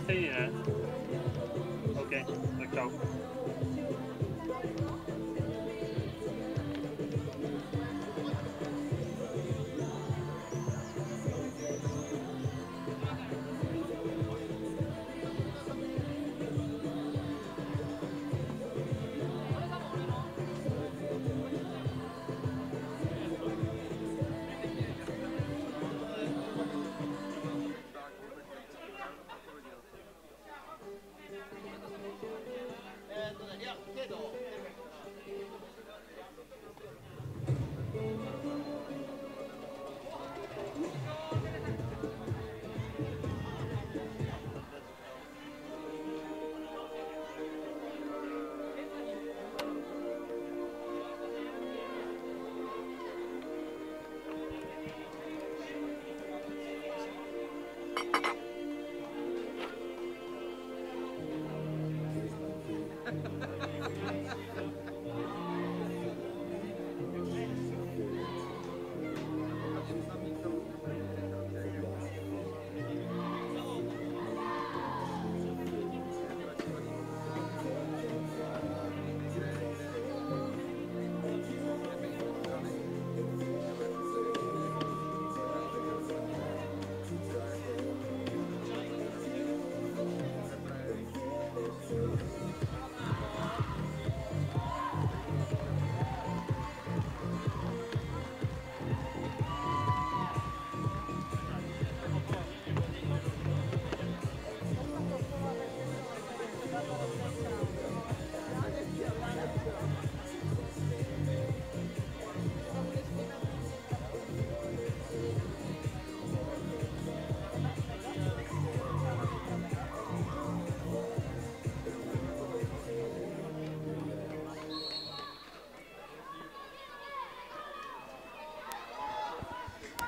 say that. Okay, let's go.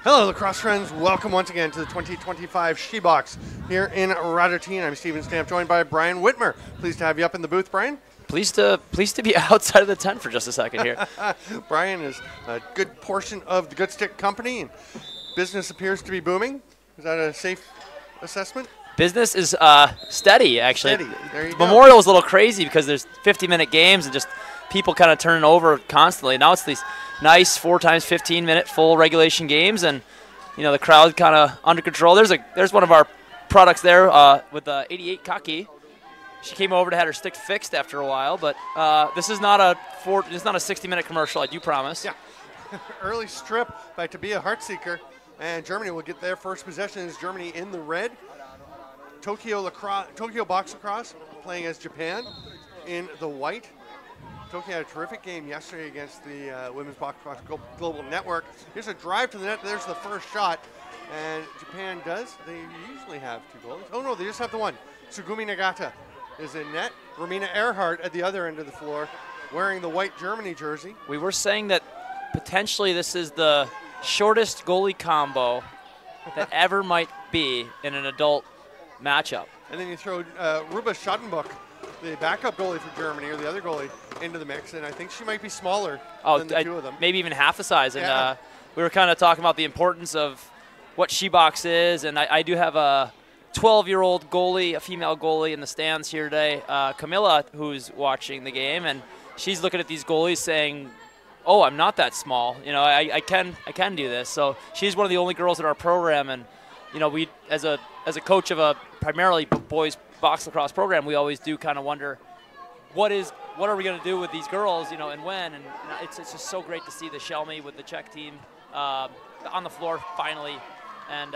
Hello, lacrosse friends. Welcome once again to the 2025 SHEBOX here in Radotín. I'm Steven Stamp, joined by Brian Whitmer. Pleased to have you up in the booth, Brian. Pleased to be outside of the tent for just a second here. Brian is a good portion of the Good Stick company, and business appears to be booming. Is that a safe assessment? Business is steady, actually. Steady. There you go. Memorial was a little crazy because there's 50-minute games and just people kind of turning over constantly. Now it's these nice 4 times 15-minute full regulation games, and you know the crowd kind of under control. There's one of our products there with the 88 Kaki. She came over to have her stick fixed after a while, but this is not a 60-minute commercial, I do promise. Yeah. Early strip by Tabia Heartseeker, and Germany will get their first possession. Is Germany in the red? Tokyo box lacrosse playing as Japan in the white. Tokyo had a terrific game yesterday against the Women's Box Lacrosse Global Network. Here's a drive to the net. There's the first shot. And Japan does. They usually have 2 goals. Oh, no, they just have the one. Sugumi Nagata is in net. Romina Earhart at the other end of the floor wearing the white Germany jersey. We were saying that potentially this is the shortest goalie combo that ever might be in an adult matchup. And then you throw Ruba Schottenbuch, the backup goalie for Germany, or the other goalie, into the mix, and I think she might be smaller than the 2 of them. Maybe even half the size. And yeah. We were kind of talking about the importance of what SHEBOX is, and I do have a 12-year-old goalie, a female goalie in the stands here today, Camilla, who's watching the game, and she's looking at these goalies saying, oh, I'm not that small. You know, I can do this. So she's one of the only girls in our program, and you know, we as a coach of a primarily boys box lacrosse program, we always do kind of wonder what are we going to do with these girls, you know, and when. And it's just so great to see the Shelmy with the Czech team on the floor finally, and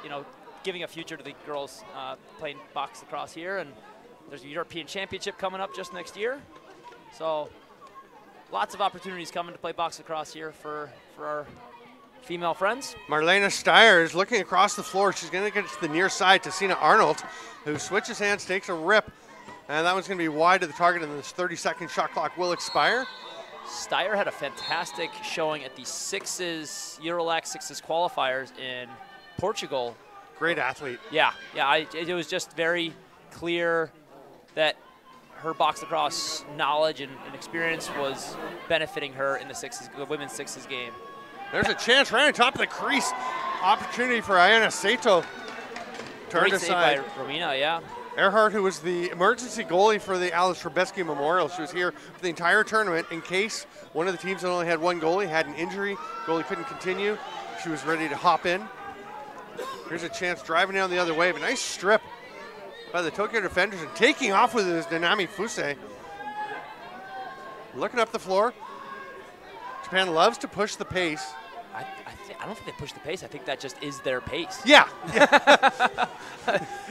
you know, giving a future to the girls playing box lacrosse here. And there's a European Championship coming up just next year, so lots of opportunities coming to play box lacrosse here for our female friends. Marlena Steyer is looking across the floor. She's going to get to the near side to Sina Arnold, who switches hands, takes a rip, and that one's going to be wide to the target, and this 30-second shot clock will expire. Steyer had a fantastic showing at the Eurolac Sixes qualifiers in Portugal. Great athlete. Yeah, it was just very clear that her box lacrosse knowledge and experience was benefiting her in the women's sixes game. There's a chance right on top of the crease. Opportunity for Ayana Sato. Turned Great aside. save by Romina, yeah. Earhart, who was the emergency goalie for the Alice Trubetsky Memorial. She was here for the entire tournament in case one of the teams that only had one goalie had an injury. Goalie couldn't continue. She was ready to hop in. Here's a chance driving down the other way, but nice strip by the Tokyo defenders and taking off with his Nanami Fuse. Looking up the floor. Japan loves to push the pace. I don't think they push the pace. I think that just is their pace. Yeah.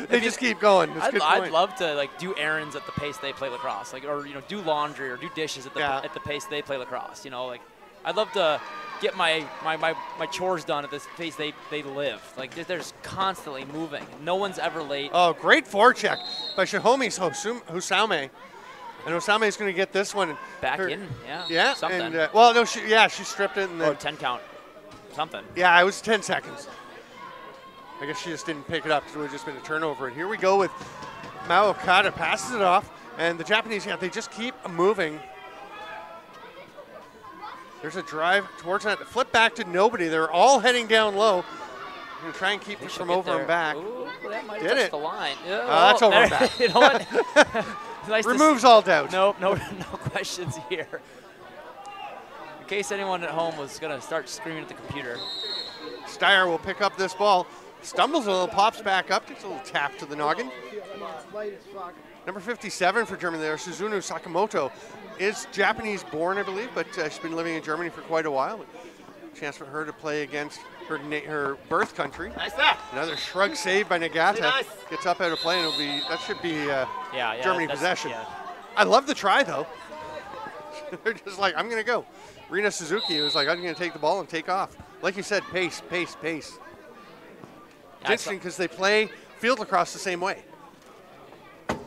They just keep going. That's a good point. I'd love to like do errands at the pace they play lacrosse, like, or do laundry or do dishes at the pace they play lacrosse. Like I'd love to get my chores done at this pace they live. Like they're just constantly moving. No one's ever late. Oh, great forecheck by Shihomi Husame. And Osame's going to get this one. Back in, yeah. Yeah, something. And, well, no, she stripped it. And then, 10 count, something. Yeah, it was 10 seconds. I guess she just didn't pick it up. It would have just been a turnover. And here we go with Mao Okada, passes it off. And the Japanese, they just keep moving. There's a drive towards that. Flip back to nobody. They're all heading down low. I'm going to try and keep this from over and back. Ooh, that might Did touch it? the line. Yeah, that's over and back. You know what? Nice Removes all doubt. No questions here. In case anyone at home was going to start screaming at the computer. Steyer will pick up this ball. Stumbles a little, pops back up, takes a little tap to the noggin. Number 57 for Germany there, Suzunu Sakamoto, is Japanese-born, I believe, but she's been living in Germany for quite a while. Chance for her to play against her birth country. Nice that. Another shrug save by Nagata. Nice. Gets up out of play, and that should be Germany possession. Yeah. I love the try, though. They're just like, I'm going to go. Rina Suzuki was like, I'm going to take the ball and take off. Like you said, pace, pace, pace. It's interesting because they play field lacrosse the same way.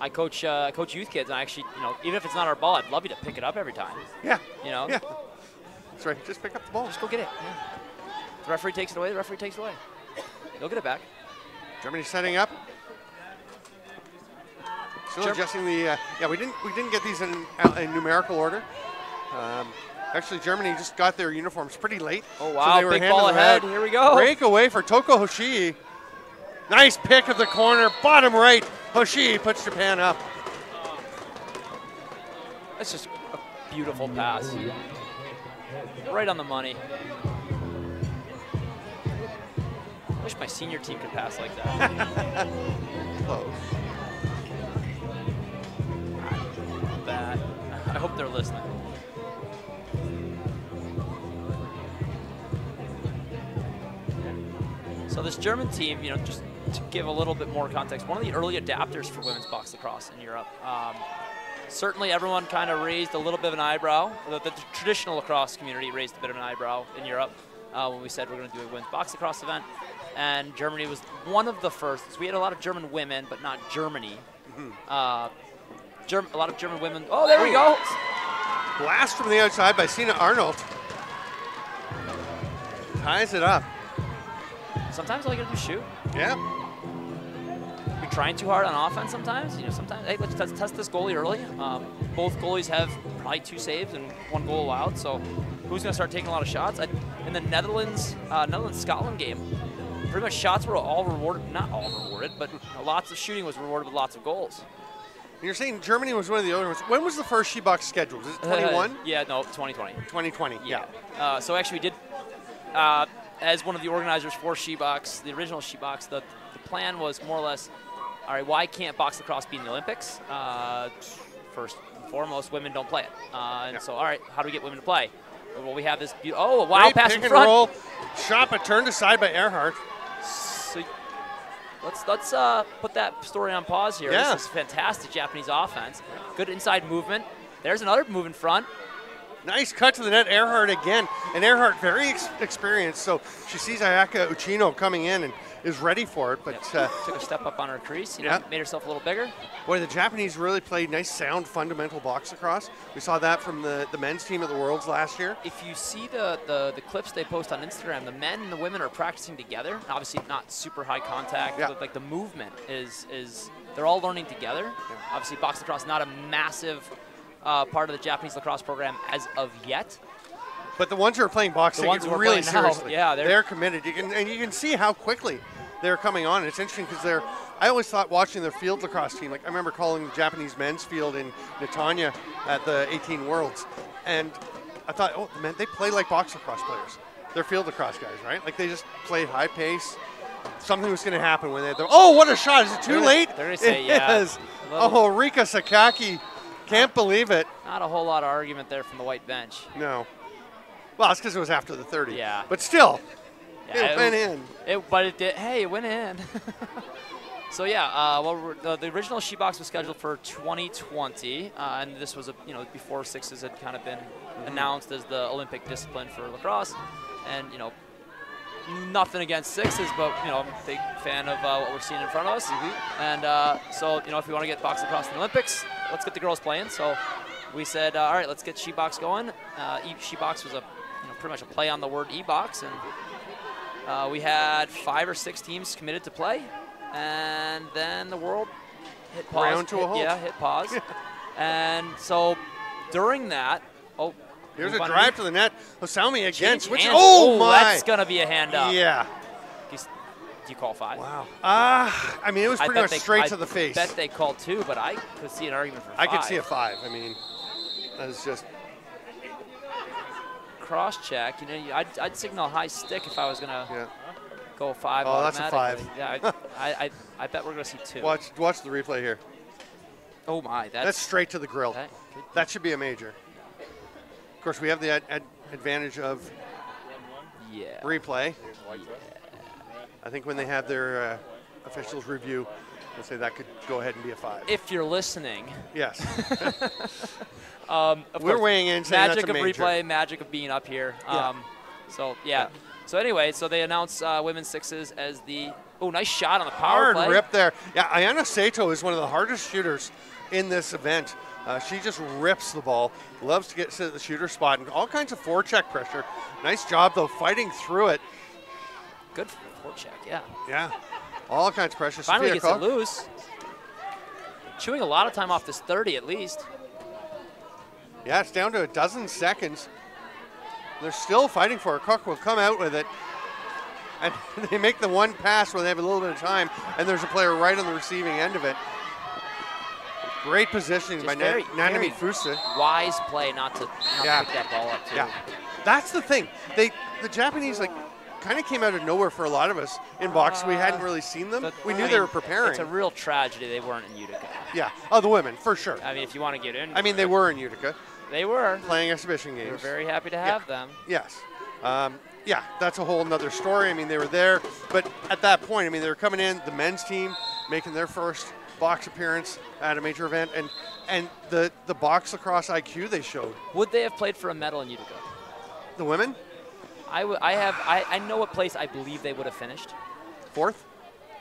I coach youth kids, and I actually, even if it's not our ball, I'd love you to pick it up every time. Yeah. Yeah. That's right. Just pick up the ball. Just go get it. Yeah. The referee takes it away. The referee takes it away. Go get it back. Germany setting up. Still adjusting the. We didn't get these in numerical order. Actually, Germany just got their uniforms pretty late. Oh wow! So they were big ball ahead. Here we go. Breakaway for Toko Hoshii. Nice pick of the corner, bottom right. Hoshii puts Japan up. That's just a beautiful pass. Right on the money. I wish my senior team could pass like that. Close. Bad. I hope they're listening. So this German team, just to give a little bit more context, one of the early adapters for women's box lacrosse in Europe. Certainly everyone kind of raised a little bit of an eyebrow. The traditional lacrosse community raised a bit of an eyebrow in Europe when we said we're going to do a women's box lacrosse event. And Germany was one of the first. So we had a lot of German women, but not Germany. Mm-hmm. A lot of German women. Oh, there we go. Blast from the outside by Sina Arnold. Ties it up. Sometimes all you got to do is shoot. Yeah. You're trying too hard on offense sometimes. Sometimes, hey, let's test this goalie early. Both goalies have probably 2 saves and 1 goal allowed. So who's going to start taking a lot of shots? In the Netherlands-Scotland game, pretty much shots were all rewarded. Not all rewarded, but lots of shooting was rewarded with lots of goals. You're saying Germany was one of the other ones. When was the first SHEBOX scheduled? Is it 21? Yeah, no, 2020. 2020, yeah. So actually we did, as one of the organizers for SHEBOX, the original SHEBOX, the plan was more or less, all right, why can't box lacrosse be in the Olympics? First and foremost, women don't play it. So, all right, how do we get women to play? Well, we have this wow, great pass pick in front. And roll. Shot, but turned aside by Earhart. So let's put that story on pause here. Yeah. This is fantastic Japanese offense. Good inside movement. There's another move in front. Nice cut to the net, Earhart again. And Earhart very experienced, so she sees Ayaka Uchino coming in and is ready for it. But took a step up on her crease, made herself a little bigger. Boy, the Japanese really played nice, sound, fundamental box lacrosse. We saw that from the men's team at the Worlds last year. If you see the clips they post on Instagram, the men and the women are practicing together. Obviously not super high contact, but like the movement is they're all learning together. Yeah. Obviously box lacrosse not a massive part of the Japanese lacrosse program as of yet. But the ones who are playing boxing really seriously. Yeah, they're committed. You can see how quickly they're coming on. And it's interesting because I always thought watching their field lacrosse team, like I remember calling the Japanese men's field in Netanya at the 18 Worlds, and I thought, oh man, they play like box lacrosse players. They're field lacrosse guys, right? Like they just played high pace. Something was going to happen when oh, what a shot. Is it too late? They're going to say, it yeah. is. Oh, Rika Sakaki. Can't believe it. Not a whole lot of argument there from the white bench. No. Well, it's because it was after the 30. Yeah. But still, yeah, it went in. But it did. Hey, it went in. So yeah, the original SHEBOX was scheduled for 2020, and this was before sixes had kind of been announced as the Olympic discipline for lacrosse, and nothing against sixes, but I'm a big fan of what we're seeing in front of us, and so if we want to get box lacrosse in the Olympics, let's get the girls playing. So we said, all right, let's get SHEBOX going. SHEBOX was pretty much a play on the word e-box, and we had 5 or 6 teams committed to play. And then the world hit pause. Round to a halt. Yeah, hit pause. And so during that, here's a drive to the net. Osami against. Which, oh my! That's gonna be a hand up. Yeah. Do you call 5? Wow. I mean, it was pretty much straight to the face. I bet they called 2, but I could see an argument for 5. I could see a 5. I mean, that was just cross check. I'd signal high stick if I was gonna. Go 5. Oh, that's a 5. Yeah, I bet we're going to see 2. Watch the replay here. Oh, my. That's straight to the grill. That should be a major. Of course, we have the advantage of replay. I think when they have their officials review, they'll say that could go ahead and be a 5. If you're listening. Yes. We're weighing in saying magic that's a of major. replay, magic of being up here. So, yeah. So anyway, they announced women's sixes as the nice shot on the power play. Hard rip there. Yeah, Ayana Sato is one of the hardest shooters in this event. She just rips the ball, loves to get to the shooter spot, and all kinds of forecheck pressure. Nice job though, fighting through it. Good forecheck, yeah. Yeah, all kinds of pressure. Finally Sophia gets Cook. it loose. Chewing a lot of time off this 30 at least. Yeah, it's down to a dozen seconds. They're still fighting for it. Cook will come out with it. And they make the one pass where they have a little bit of time, and there's a player right on the receiving end of it. Great positioning by Nanami Fusa. Wise play not to pick that ball up, too. Yeah, that's the thing. The Japanese kind of came out of nowhere for a lot of us in box. We hadn't really seen them. We knew they were preparing. It's a real tragedy they weren't in Utica. Yeah. Oh, the women, for sure. I mean, if you want to get in. I mean, they were in Utica. They were. Playing exhibition games. We were very happy to have them. Yes. Yeah, that's a whole nother story. I mean, they were there. But at that point, I mean, they were coming in, the men's team making their first box appearance at a major event. And the box lacrosse IQ they showed. Would they have played for a medal in Utica? The women? I know what place I believe they would have finished. 4th?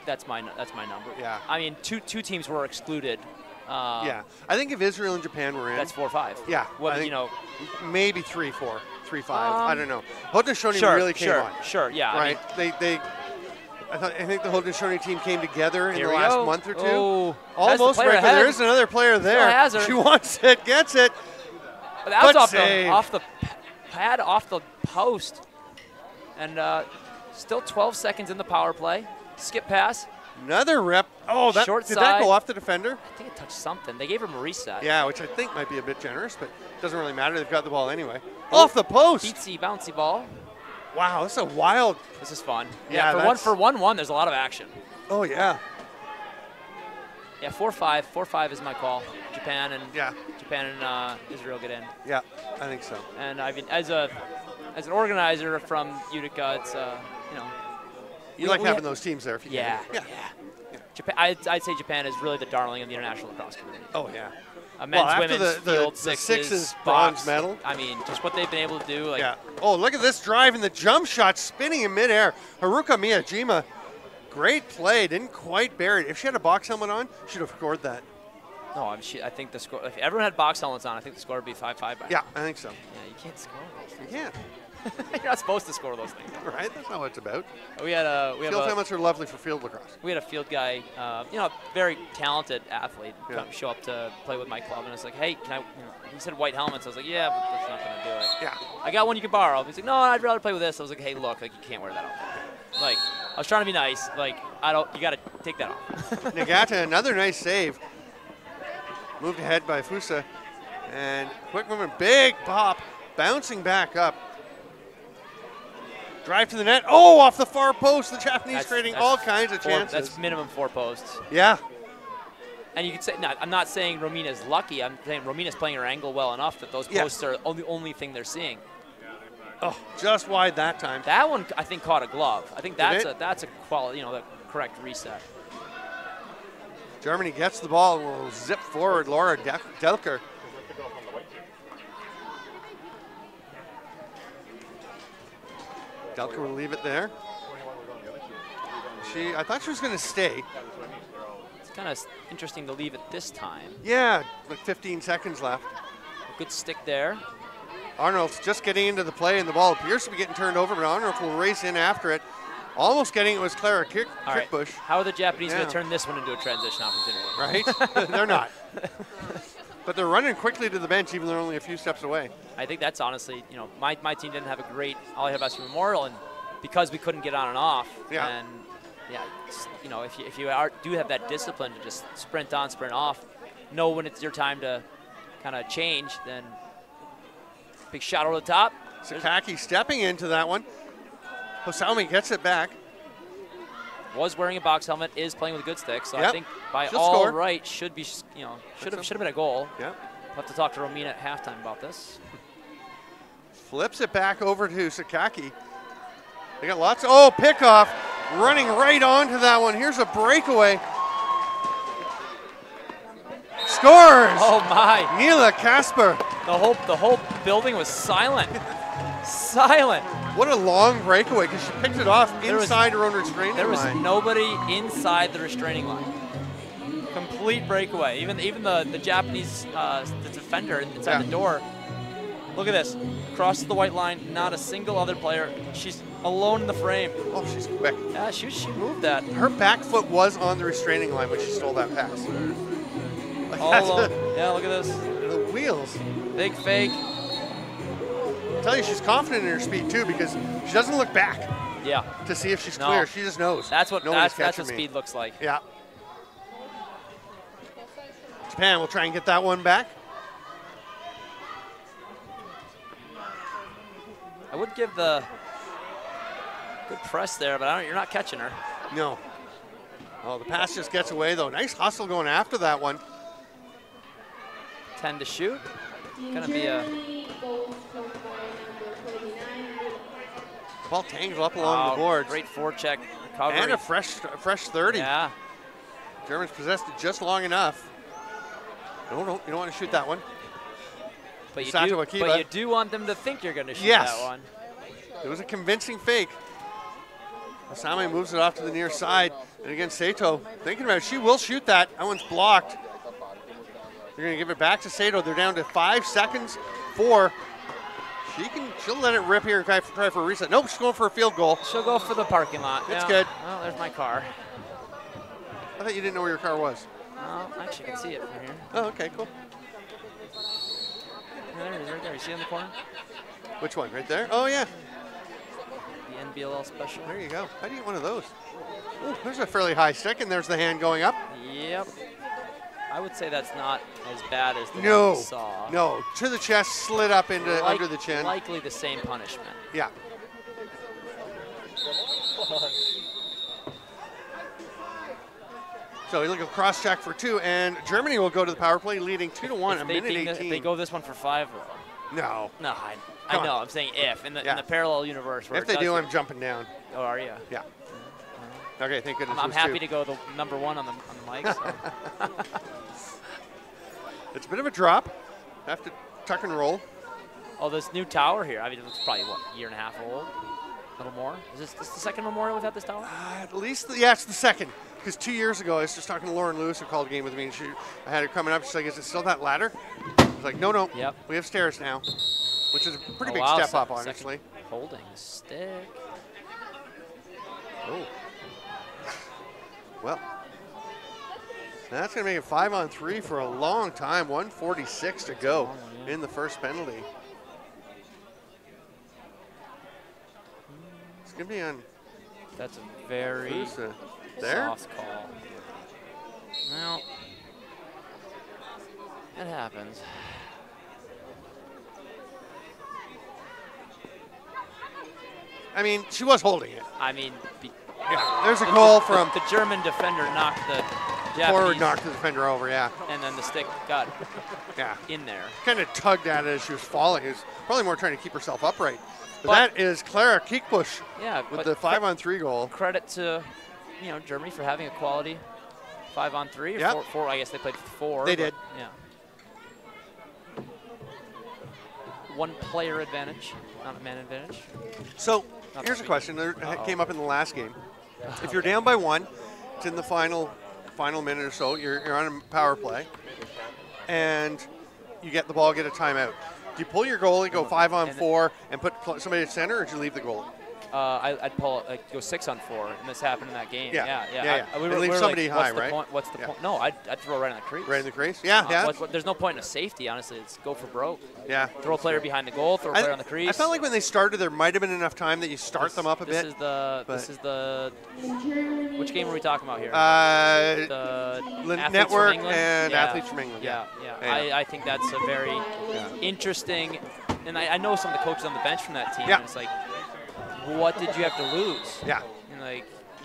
That's my number. Yeah. I mean, two teams were excluded. Yeah. I think if Israel and Japan were in. That's 4 or 5. Yeah. What, I think maybe 3-4, 3-5. I don't know. Haudenosaunee really came on. Sure, yeah. Right. I mean, I think the Haudenosaunee team came together in the last month or two. Oh, almost right, but there is another player there. Has her. She wants it, gets it. But that was off the pad, off the post. And still 12 seconds in the power play. Skip pass. Another rep. Oh, did that go off the defender? I think it touched something. They gave him a reset. Yeah, which I think might be a bit generous, but it doesn't really matter. They've got the ball anyway. Off the post. Beatsy, bouncy ball. Wow, this is a wild. This is fun. Yeah, for 1-1, there's a lot of action. Oh, yeah. Yeah, 4-5. 4-5 is my call. Japan and Israel get in. Yeah, I think so. And I mean, as an organizer from Utica, it's you like having those teams there if you can. Yeah. Japan, I'd say Japan is really the darling of the international lacrosse community. Oh, yeah. Men's, women's, field, the sixes, bronze medal. I mean, just what they've been able to do. Yeah. Oh, look at this drive and the jump shot spinning in midair. Haruka Miyajima, great play. Didn't quite bury it. If she had a box helmet on, she'd have scored that. No, I think the score. If everyone had box helmets on, I think the score would be 5-5. Yeah, I think so. Yeah, you can't score those things. You can't. You're not supposed to score those things. Right? That's not what it's about. Field helmets are lovely for field lacrosse. We had a field guy, very talented athlete, show up to play with my club, and it's like, hey, can I? He said white helmets. I was like, yeah, but that's not gonna do it. Yeah. I got one you can borrow. He's like, no, I'd rather play with this. I was like, hey, look, you can't wear that out there. was trying to be nice. Like, you got to take that off. Nagata, another nice save. Moved ahead by Fusa. And quick movement, big pop, bouncing back up. Drive to the net. Oh, off the far post. The Japanese creating all kinds of chances. That's minimum 4 posts. Yeah. And you could say, no, I'm not saying Romina's lucky. I'm saying Romina's playing her angle well enough that those posts are the only thing they're seeing. Oh, just wide that time. That one, I think, caught a glove. I think that's a quality, the correct reset. Germany gets the ball and will zip forward. Laura Delker. Delker will leave it there. I thought she was going to stay. It's kind of interesting to leave it this time. Yeah, like 15 seconds left. A good stick there. Arnold's just getting into the play, and the ball appears to be getting turned over, but Arnold will race in after it. Almost getting it was Clara Kirkbush. How are the Japanese going to turn this one into a transition opportunity? Right? They're not. But they're running quickly to the bench, even though they're only a few steps away. I think that's honestly, my team didn't have a great All Ahead Basket Memorial, and because we couldn't get on and off, and if you do have that discipline to just sprint on, sprint off, know when it's your time to kind of change, then big shot over the top. Sakaki stepping into that one. Hosaumi gets it back. Was wearing a box helmet, is playing with a good stick, so I think by she'll all score. right should have been a goal. Yep. We'll have to talk to Romina at halftime about this. Flips it back over to Sakaki. They got lots of, pickoff, running right onto that one. Here's a breakaway. Scores! Oh my! Mila Kasper. The whole building was silent. Silent. What a long breakaway, because she picked it off inside her own restraining line. There was nobody inside the restraining line. Complete breakaway. Even the Japanese the defender inside the door. Look at this. Crosses the white line, not a single other player. She's alone in the frame. Oh, she's quick. Yeah, she moved that. Her back foot was on the restraining line when she stole that pass. All alone. Yeah, look at this. The wheels. Big fake. I'll tell you, she's confident in her speed too, because she doesn't look back. Yeah. To see if she's clear. She just knows. That's what speed looks like. Yeah. Japan will try and get that one back. I would give the good press there, but you're not catching her. No. Oh, the pass just gets away though. Nice hustle going after that one. 10 to shoot. Gonna be a ball tangled up along the boards. Great forecheck recovery. And a fresh 30. Yeah. Germans possessed it just long enough. No, you don't want to shoot that one. But you do want them to think you're going to shoot that one. It was a convincing fake. Asami moves it off to the near side. And again, Sato thinking about it. She will shoot that. That one's blocked. They're going to give it back to Sato. They're down to 5 seconds. 4. She'll let it rip here and try for a reset. Nope, she's going for a field goal. She'll go for the parking lot. It's good. Well, there's my car. I thought you didn't know where your car was. I actually can see it from here. Oh, okay, cool. Yeah, there it is, right there. You see it in the corner? Which one? Right there? Oh, yeah. The NBLL special. There you go. How do you get one of those? Ooh, there's a fairly high stick, and there's the hand going up. Yep. I would say that's not as bad as the one we saw. No, to the chest, slid up into under the chin. Likely the same punishment. Yeah. So he'll go cross check for 2, and Germany will go to the power play, leading 2-1, a minute 18. If they go this one for 5, no. No, I know. I'm saying if in the parallel universe. Where if they do, I'm jumping down. Oh, are you? Yeah. Okay, thank goodness. I'm happy to go the number 1 on the mic. So. It's a bit of a drop. Have to tuck and roll. Oh, this new tower here. I mean, it's probably what, a year and a half old. A little more. Is this the second memorial we've had this tower? At least, it's the second. Because 2 years ago, I was just talking to Lauren Lewis, who called a game with me, and I had her coming up. She's like, "Is it still that ladder?" I was like, "No. Yep. We have stairs now," which is a pretty big step up, honestly. Holding the stick. Oh. Well, that's going to make it 5-on-3 for a long time. 1:46 to go in the first penalty. It's going to be on That's a very soft call. Well, it happens. I mean, she was holding it. I mean, yeah, there's a goal from the German defender knocked the forward, knocked the defender over, yeah. And then the stick got in there. Kind of tugged at it as she was falling. It was probably more trying to keep herself upright. But that is Clara Kiekbusch with the 5-on-3 goal. Credit to Germany for having a quality 5-on-3 or four. I guess they played 4. They did. Yeah. One player advantage, not a man advantage. So here's a question that came up in the last game. If you're down by 1, it's in the final minute or so, you're on a power play, and you get the ball, get a timeout. Do you pull your goalie, go 5-on-4, and put somebody at center, or do you leave the goalie? I'd pull go 6-on-4, and this happened in that game. Yeah. We leave somebody high, right? What's the point? No, I'd throw right in the crease. Right in the crease? Yeah. There's no point in a safety, honestly. It's go for broke. Yeah. Throw a player behind the goal, throw a player on the crease. I felt like when they started, there might have been enough time that you start them up a bit. This is the which game are we talking about here? The Network and Athletes from England. Yeah. I think that's a very interesting, and I know some of the coaches on the bench from that team. And it's like, what did you have to lose? Yeah. And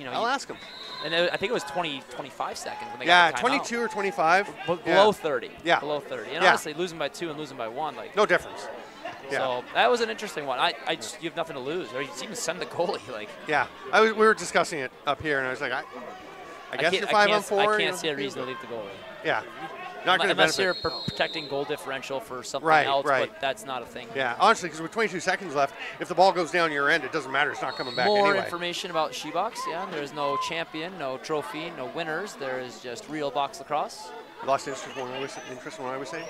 I'll ask them. And I think it was 25 seconds when they got the timeout. 22 or 25. Below 30. Yeah. Below 30. And honestly, losing by 2 and losing by 1, no difference. Yeah. So that was an interesting one. You have nothing to lose, or you even send the goalie. Yeah. We were discussing it up here, and I was like, I guess you're 5-on-4. I can't see a reason to leave the goalie. Yeah. Not going to unless benefit. you're protecting goal differential for something else, but that's not a thing. Yeah, honestly, because with 22 seconds left, if the ball goes down your end, it doesn't matter. It's not coming back anyway. More information about SHEBOX, there's no champion, no trophy, no winners. There is just real box lacrosse. Lost interest in what I was saying?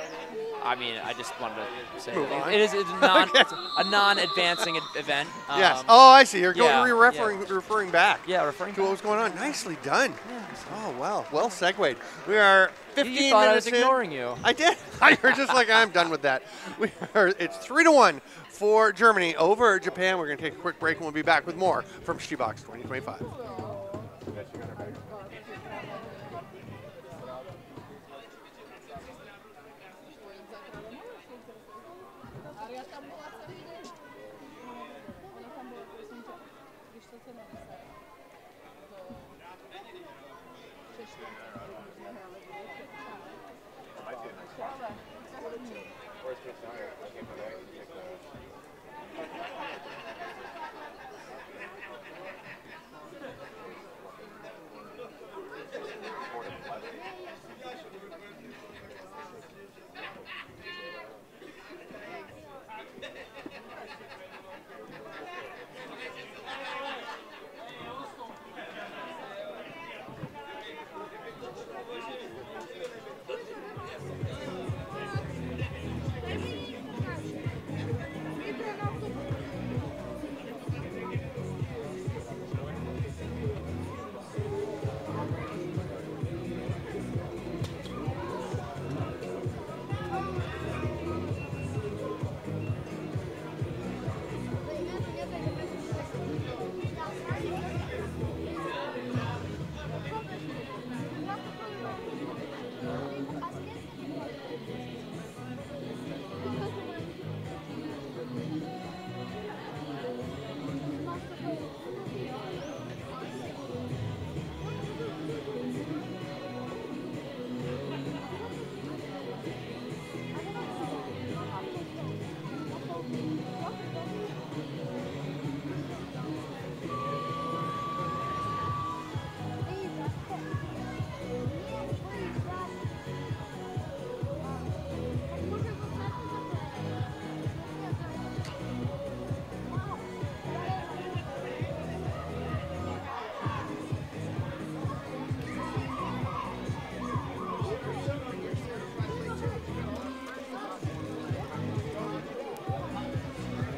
I mean, I just wanted to say it is a non-advancing event. Yes. Oh, I see. You're referring back. Yeah, referring to what was going on. Nicely done. Yes. Oh, well segued. We are 15 minutes in. I was in. ignoring you. I did. You're just like, I'm done with that. It's 3-1 for Germany over Japan. We're going to take a quick break, and we'll be back with more from SHEBOX 2025.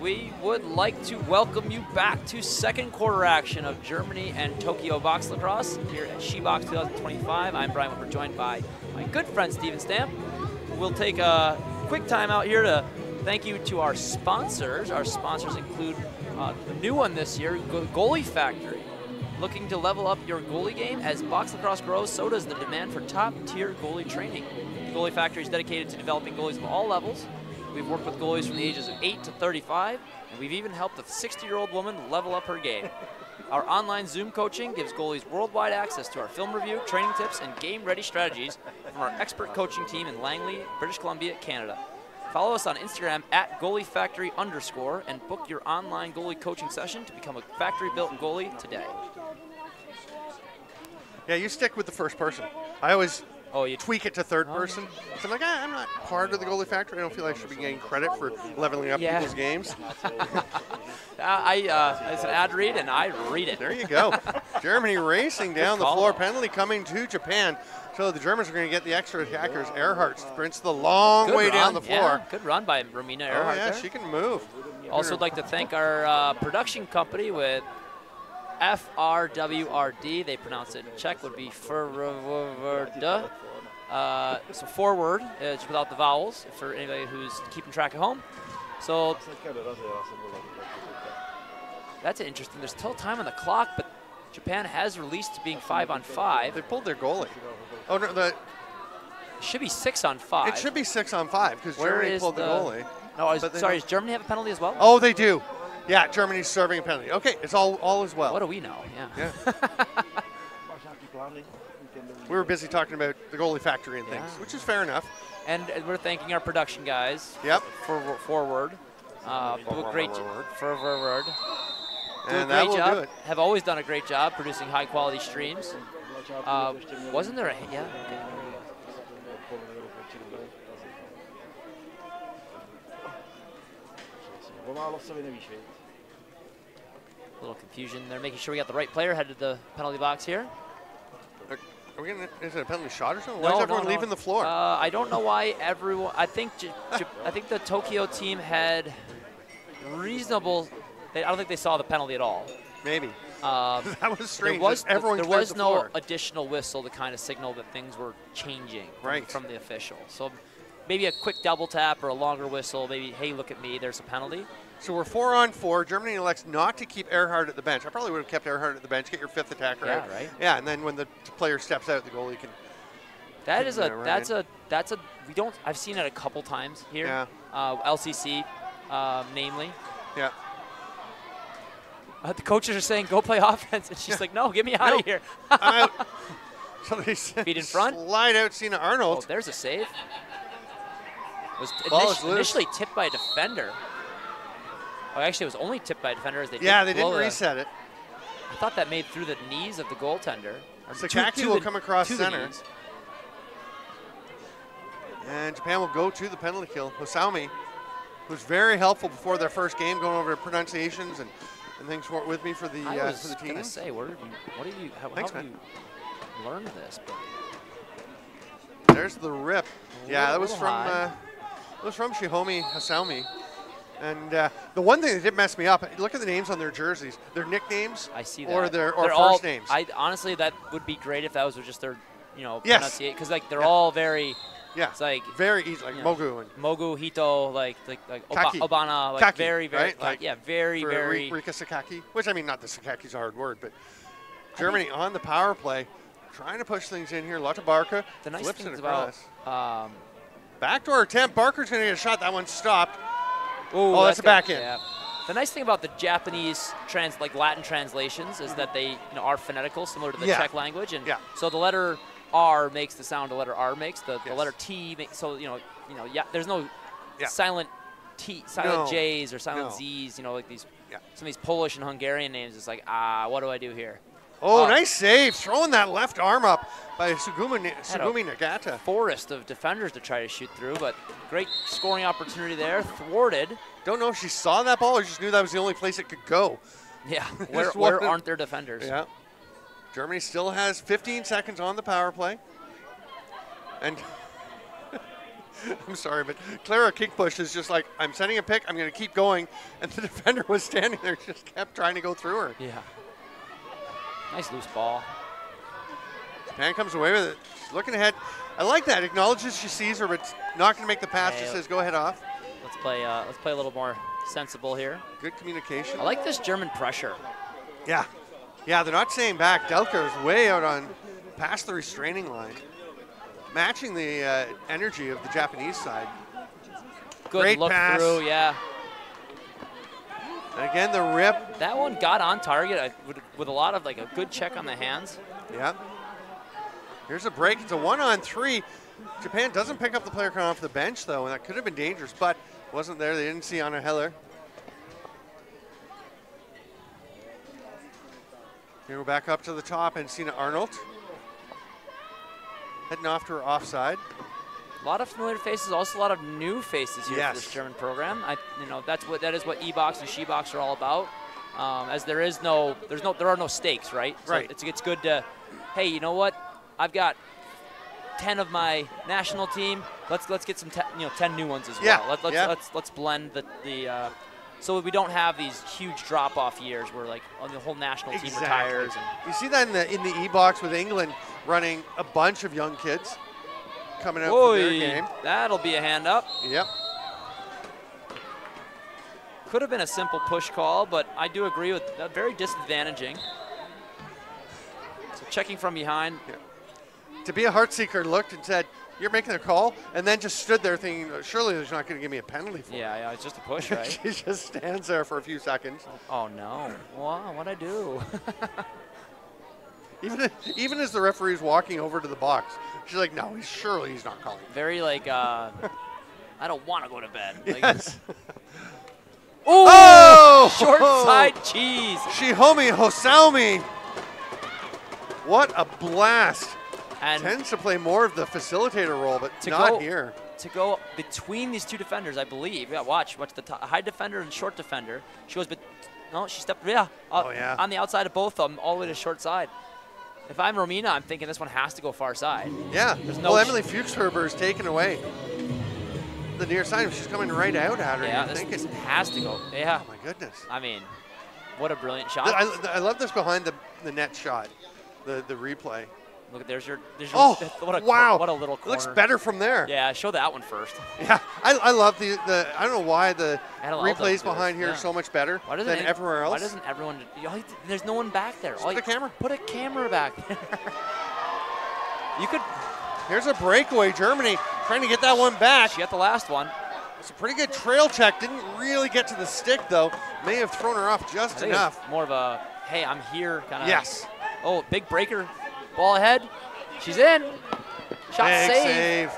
We would like to welcome you back to second quarter action of Germany and Tokyo box lacrosse here at SHEBOX 2025. I'm Brian Whipper, joined by my good friend Steven Stamp. We'll take a quick time out here to thank you to our sponsors. Our sponsors include a new one this year, Goalie Factory. Looking to level up your goalie game? As box lacrosse grows, so does the demand for top-tier goalie training. The Goalie Factory is dedicated to developing goalies of all levels. We've worked with goalies from the ages of 8 to 35, and we've even helped a 60-year-old woman level up her game. Our online Zoom coaching gives goalies worldwide access to our film review, training tips, and game-ready strategies from our expert coaching team in Langley, British Columbia, Canada. Follow us on Instagram at @goaliefactory_ and book your online goalie coaching session to become a factory-built goalie today. Yeah, you stick with the first person. I always you tweak it to third person. So I'm like, I'm not part of the Goalie Factory. I don't feel like I should be getting credit for leveling up people's games. It's an ad read, and I read it. There you go. Germany racing down the floor. Penalty coming to Japan. So the Germans are going to get the extra attackers. Earhart sprints the long way down the floor. Yeah, good run by Romina Earhart. Oh, yeah, there. she can move. Also, would like to thank our production company with FRWRD. They pronounce it in Czech, would be Forward. So forward is without the vowels for anybody who's keeping track at home. So that's interesting. There's still time on the clock, but Japan has released to being 5-on-5. They pulled their goalie. Oh, no, it should be 6-on-5. It should be 6-on-5 because Germany pulled the goalie. No, sorry, does Germany have a penalty as well? Oh, they do. Yeah, Germany's serving a penalty. Okay, it's all as well. What do we know? Yeah. We were busy talking about the Goalie Factory and things, which is fair enough. And we're thanking our production guys. Yep. For forward. Great forward. And that will do it. Have always done a great job producing high quality streams. Wasn't there a okay. A little confusion. They're making sure we got the right player headed to the penalty box here. Are we gonna? Is it a penalty shot or something? Why is everyone leaving the floor? I don't know why everyone. I think the Tokyo team had reasonable. I don't think they saw the penalty at all. Maybe. That was strange. There was no additional whistle to kind of signal that things were changing from the official. So maybe a quick double tap or a longer whistle. Maybe, hey, look at me. There's a penalty. So we're 4-on-4. Germany elects not to keep Earhart at the bench. I probably would have kept Earhart at the bench. Get your fifth attacker out. Right. Yeah, and then when the player steps out, the goalie can. We don't. I've seen it a couple times here. Yeah. LCC, namely. Yeah. The coaches are saying, go play offense. And she's like, no, get me out of here. I'm out. So they feet in front. Slide out Sina Arnold. Oh, there's a save. Was initially tipped by a defender. Oh, actually, it was only tipped by a defender as they they didn't reset it. I thought that made through the knees of the goaltender. Sakaki will come across center. And Japan will go to the penalty kill. Hosaumi, who's very helpful before their first game, going over pronunciations and things with me for the team. I was going to say, how have you learned this? There's the rip. That was from Shihomi Hosaumi. And the one thing that did mess me up, look at the names on their jerseys. Their nicknames. I see that. Or their first names. Honestly, that would be great if that was just their, pronunciation. Because they're all very. Yeah. It's like very easy, like Mogu and Mogu, Hito, like Kaki. Obana, like Kaki, very, very, right? very. Rika Sakaki, which I mean, not that Sakaki's a hard word, but Germany on the power play, trying to push things in here. Lotta Barca flips it across. Backdoor attempt. Barker's going to get a shot. That one stopped. Oh, that's a back end. Yeah. The nice thing about the Japanese Latin translations is that they are phonetical, similar to the Czech language, and so the letter R makes the sound the letter R makes. The letter T makes there's no silent T, silent J's or silent Z's. Like these some of these Polish and Hungarian names. It's like what do I do here? Oh, nice save! Throwing that left arm up by Sugumi Nagata. Forest of defenders to try to shoot through, but great scoring opportunity there. Thwarted. Don't know if she saw that ball or just knew that was the only place it could go. Yeah, where aren't there defenders? Yeah. Germany still has 15 seconds on the power play. And I'm sorry, but Clara Kickbush is just like, I'm sending a pick, I'm going to keep going. And the defender was standing there, just kept trying to go through her. Yeah. Nice loose ball. Japan comes away with it. She's looking ahead. I like that. Acknowledges she sees her, but not going to make the pass. Just says, go ahead off. Let's play a little more sensible here. Good communication. I like this German pressure. Yeah. Yeah, they're not staying back. Delker is way out on past the restraining line, matching the energy of the Japanese side. Good Great look pass. through, yeah. And again, the rip. That one got on target with a lot of like a good check on the hands. Yeah. Here's a break. It's a 1-on-3. Japan doesn't pick up the player coming off the bench, though, and that could have been dangerous, but wasn't there. They didn't see Anna Heller. Here we're back up to the top, and Sina Arnold heading off to her offside. A lot of familiar faces, also a lot of new faces here for this German program. That is what E-Box and SHEBOX are all about. As there are no stakes, right? Right. So it's good to, hey, you know what? I've got 10 of my national team. Let's get some 10 new ones as well. Let's blend the so we don't have these huge drop-off years where like the whole national team retires. And you see that in the E-Box with England running a bunch of young kids coming out for their game. That'll be a hand up. Yep. Could have been a simple push call, but I do agree with that. Very disadvantaging. So checking from behind. Yeah. To be a Heartseeker looked and said, "You're making a call," and then just stood there thinking, surely there's not going to give me a penalty for it. Yeah, it's just a push, right? She just stands there for a few seconds. Oh no! Wow, what'd I do? Even as the referee's walking over to the box, she's like, "No, surely he's not calling." Very like, I don't want to go to bed. Like, yes. Oh! Short side cheese. Shihomi Hosaomi. What a blast. And tends to play more of the facilitator role, but not here. To go between these two defenders, I believe. Yeah, watch the high defender and short defender. She goes, but no, she stepped, on the outside of both of them, all the way to short side. If I'm Romina, I'm thinking this one has to go far side. Yeah. Well, Emily Fuchsherber is taken away the near side. She's coming right out at her. Yeah, this has to go. Yeah. Oh my goodness. I mean, what a brilliant shot. I love this behind the net shot, the replay. Look, there's your wow. What a little corner. It looks better from there. Yeah, show that one first. Yeah, I love the I don't know why the replays behind here are so much better than everywhere else. Why doesn't everyone, there's no one back there. Put a camera. Put a camera back there. You could. Here's a breakaway, Germany trying to get that one back. She got the last one. It's a pretty good trail check. Didn't really get to the stick though. May have thrown her off just enough. More of a, hey, I'm here kind of. Yes. Oh, big breaker. Ball ahead. She's in. Shot save.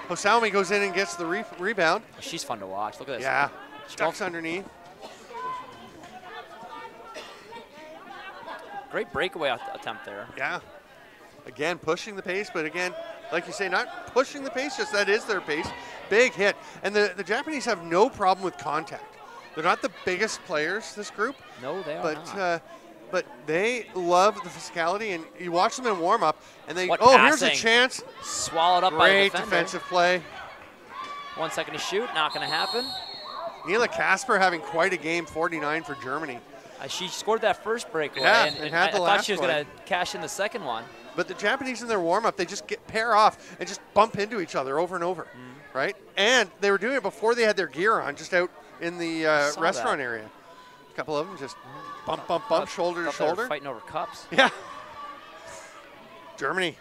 Hosaomi goes in and gets the rebound. She's fun to watch. Look at this. Yeah. Ducks underneath. Great breakaway attempt there. Yeah. Again, pushing the pace, but again, like you say, not pushing the pace, just that is their pace. Big hit. And the Japanese have no problem with contact. They're not the biggest players, this group. No, they are not. But they love the physicality, and you watch them in warm-up, and they, here's a chance. Swallowed up by the defender. Great defensive play. 1 second to shoot, not going to happen. Neela Kasper having quite a game, 49 for Germany. She scored that first breakaway, and I thought she was going to cash in the second one. But the Japanese in their warm-up, they just pair off and just bump into each other over and over, right? And they were doing it before they had their gear on, just out in the restaurant area. A couple of them just bump, shoulder to shoulder. Fighting over cups. Yeah. Germany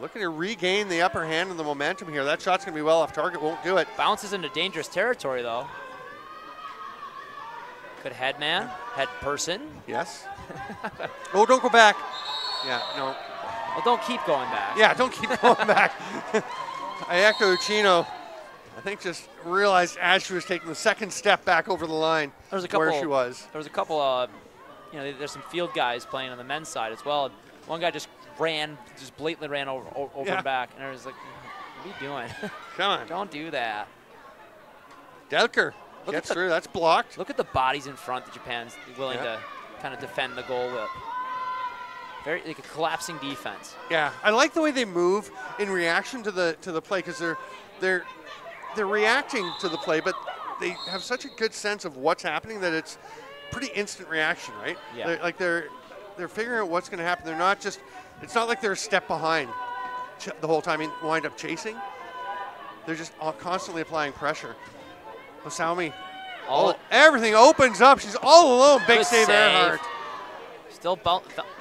looking to regain the upper hand and the momentum here. That shot's going to be well off target, won't do it. Bounces into dangerous territory, though. Good head man, head person. Yes. Oh, don't go back. Yeah, no. Well, don't keep going back. Yeah, don't keep going back. Ayako Uchino, I think, just realized as she was taking the second step back over the line where she was. There was a couple, there's some field guys playing on the men's side as well. One guy just blatantly ran over and back, and I was like, what are you doing? Come on. Don't do that. Delker gets through. That's blocked. Look at the bodies in front that Japan's willing to kind of defend the goal with. Very like a collapsing defense. Yeah, I like the way they move in reaction to the play, because they're reacting to the play, but they have such a good sense of what's happening that it's pretty instant reaction, right? Yeah. They're figuring out what's going to happen. They're not just. It's not like they're a step behind the whole time and wind up chasing. They're just constantly applying pressure. Hosaomi. Everything opens up. She's all alone. Big save, Earhart. Still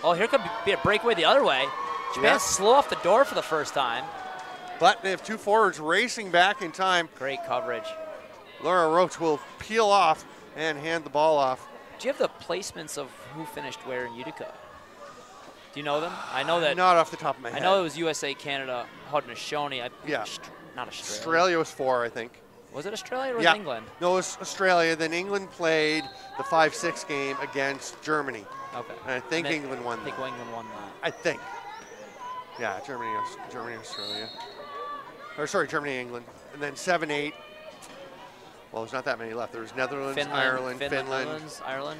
oh, here could be a breakaway the other way. Japan's slow off the door for the first time. But they have two forwards racing back in time. Great coverage. Laura Roach will peel off and hand the ball off. Do you have the placements of who finished where in Utica? Do you know them? I know that. Not off the top of my head. I know it was USA, Canada, Haudenosaunee. Yeah. Not Australia. Australia was 4, I think. Was it Australia or was it England? No, it was Australia. Then England played the 5-6 game against Germany. Okay. And I think England won that. I think England won that. I think. Yeah, Germany, Australia. Or sorry, Germany, England. And then 7-8. Well, there's not that many left. There's Netherlands, Ireland, Finland. Netherlands, Ireland.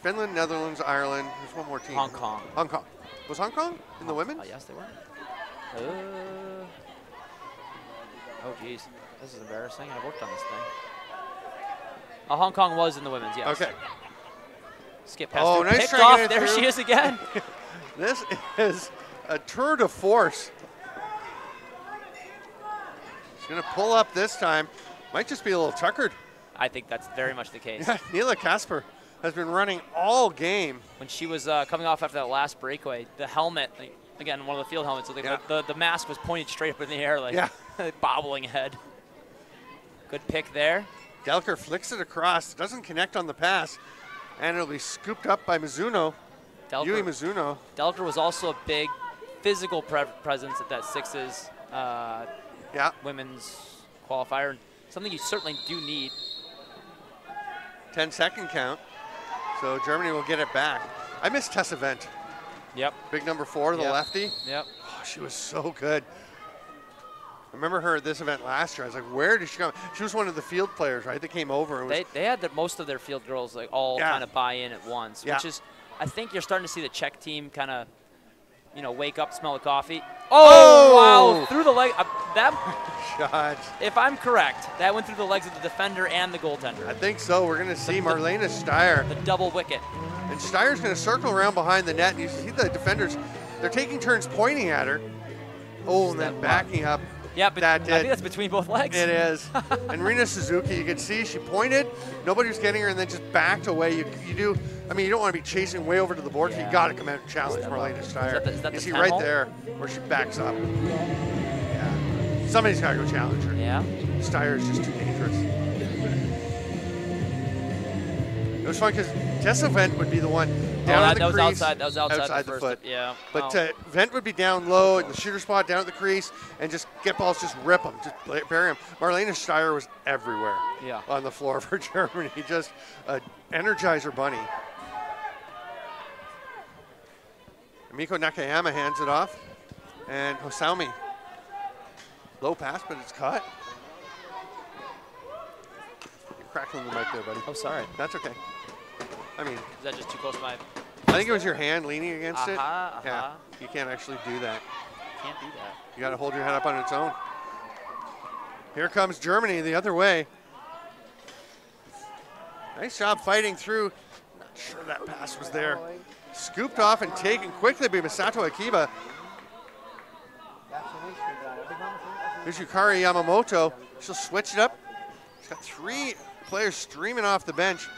Finland, Netherlands, Ireland. There's one more team. Hong Kong. Hong Kong. Was Hong Kong in the women's? Yes, they were. Oh, geez. This is embarrassing. I worked on this thing. Hong Kong was in the women's, yes. Okay. Skip past Oh, nice picked try off. getting There through. she is again. This is a tour de force. She's going to pull up this time. Might just be a little tuckered. I think that's very much the case. Yeah, Neela Kasper has been running all game. When she was coming off after that last breakaway, the helmet, like, again, one of the field helmets, so the mask was pointed straight up in the air, like bobbling head. Good pick there. Delker flicks it across, doesn't connect on the pass, and it'll be scooped up by Mizuno. Yui Mizuno. Delker was also a big physical presence at that sixes women's qualifier. Something you certainly do need. 10-second count. So Germany will get it back. I miss Tessa Wendt. Yep. Big number 4, the lefty. Yep. Oh, she was so good. I remember her at this event last year. I was like, where did she come? She was one of the field players, right? That came over. And they had most of their field girls like all kind of buy in at once, which is, I think you're starting to see the Czech team kind of, wake up, smell the coffee. Oh, wow, through the leg. That shot. If I'm correct, that went through the legs of the defender and the goaltender. I think so. We're going to see Marlene Steyer. The double wicket. And Steyer's going to circle around behind the net. And you see the defenders, they're taking turns pointing at her. Oh, and then backing up. Yeah, but I think that's between both legs. It is. And Rina Suzuki, you can see she pointed, nobody was getting her, and then just backed away. You don't want to be chasing way over to the board. You got to come out and challenge Marlene Steyer. Is that you the see 10 right hole? there where she backs up. Yeah. Somebody's got to go challenge her. Yeah. Steyer is just too dangerous. It was fun because Tessa Wendt would be the one down at the crease. That was outside the foot. Yeah. But Wendt would be down low in the shooter spot down at the crease and just get balls, just rip them, just bury them. Marlene Steyer was everywhere on the floor for Germany. Just an energizer bunny. Miko Nakayama hands it off. And Hosaumi. Low pass, but it's caught. You're crackling the mic there, buddy. Oh, sorry. That's okay. I mean, is that just too close to my? I think it was your hand leaning against it. Yeah, you can't actually do that. Can't do that. You got to hold your head up on its own. Here comes Germany the other way. Nice job fighting through. Not sure that pass was there. Scooped off and taken quickly by Misato Akiba. Here's Yukari Yamamoto. She'll switch it up. She's got 3 players streaming off the bench.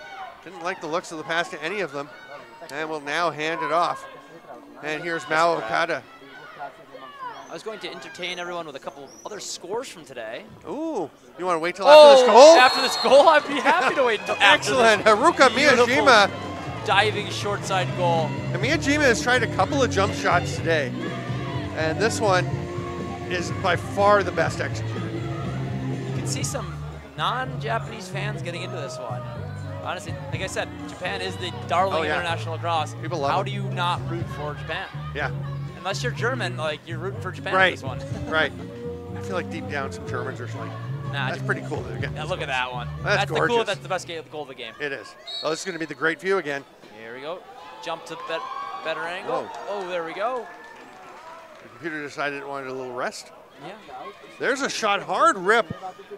Didn't like the looks of the pass to any of them. And will now hand it off. And here's Mao Okada. I was going to entertain everyone with a couple other scores from today. Ooh, you want to wait till after this goal? After this goal, I'd be happy to wait until Excellent. Haruka Miyajima. Diving short side goal. And Miyajima has tried a couple of jump shots today. And this one is by far the best executed. You can see some non-Japanese fans getting into this one. Honestly, like I said, Japan is the darling of international lacrosse. People love How it. do you not root for Japan? Yeah. Unless you're German, like you're rooting for Japan right. in this one. Right. I feel like deep down some Germans are like, that's pretty cool. Look at that one. That's gorgeous. That's the best goal of the game. It is. Oh, this is going to be the great view again. Here we go. Jump to better angle. Whoa. Oh, there we go. The computer decided it wanted a little rest. Yeah. There's a shot hard rip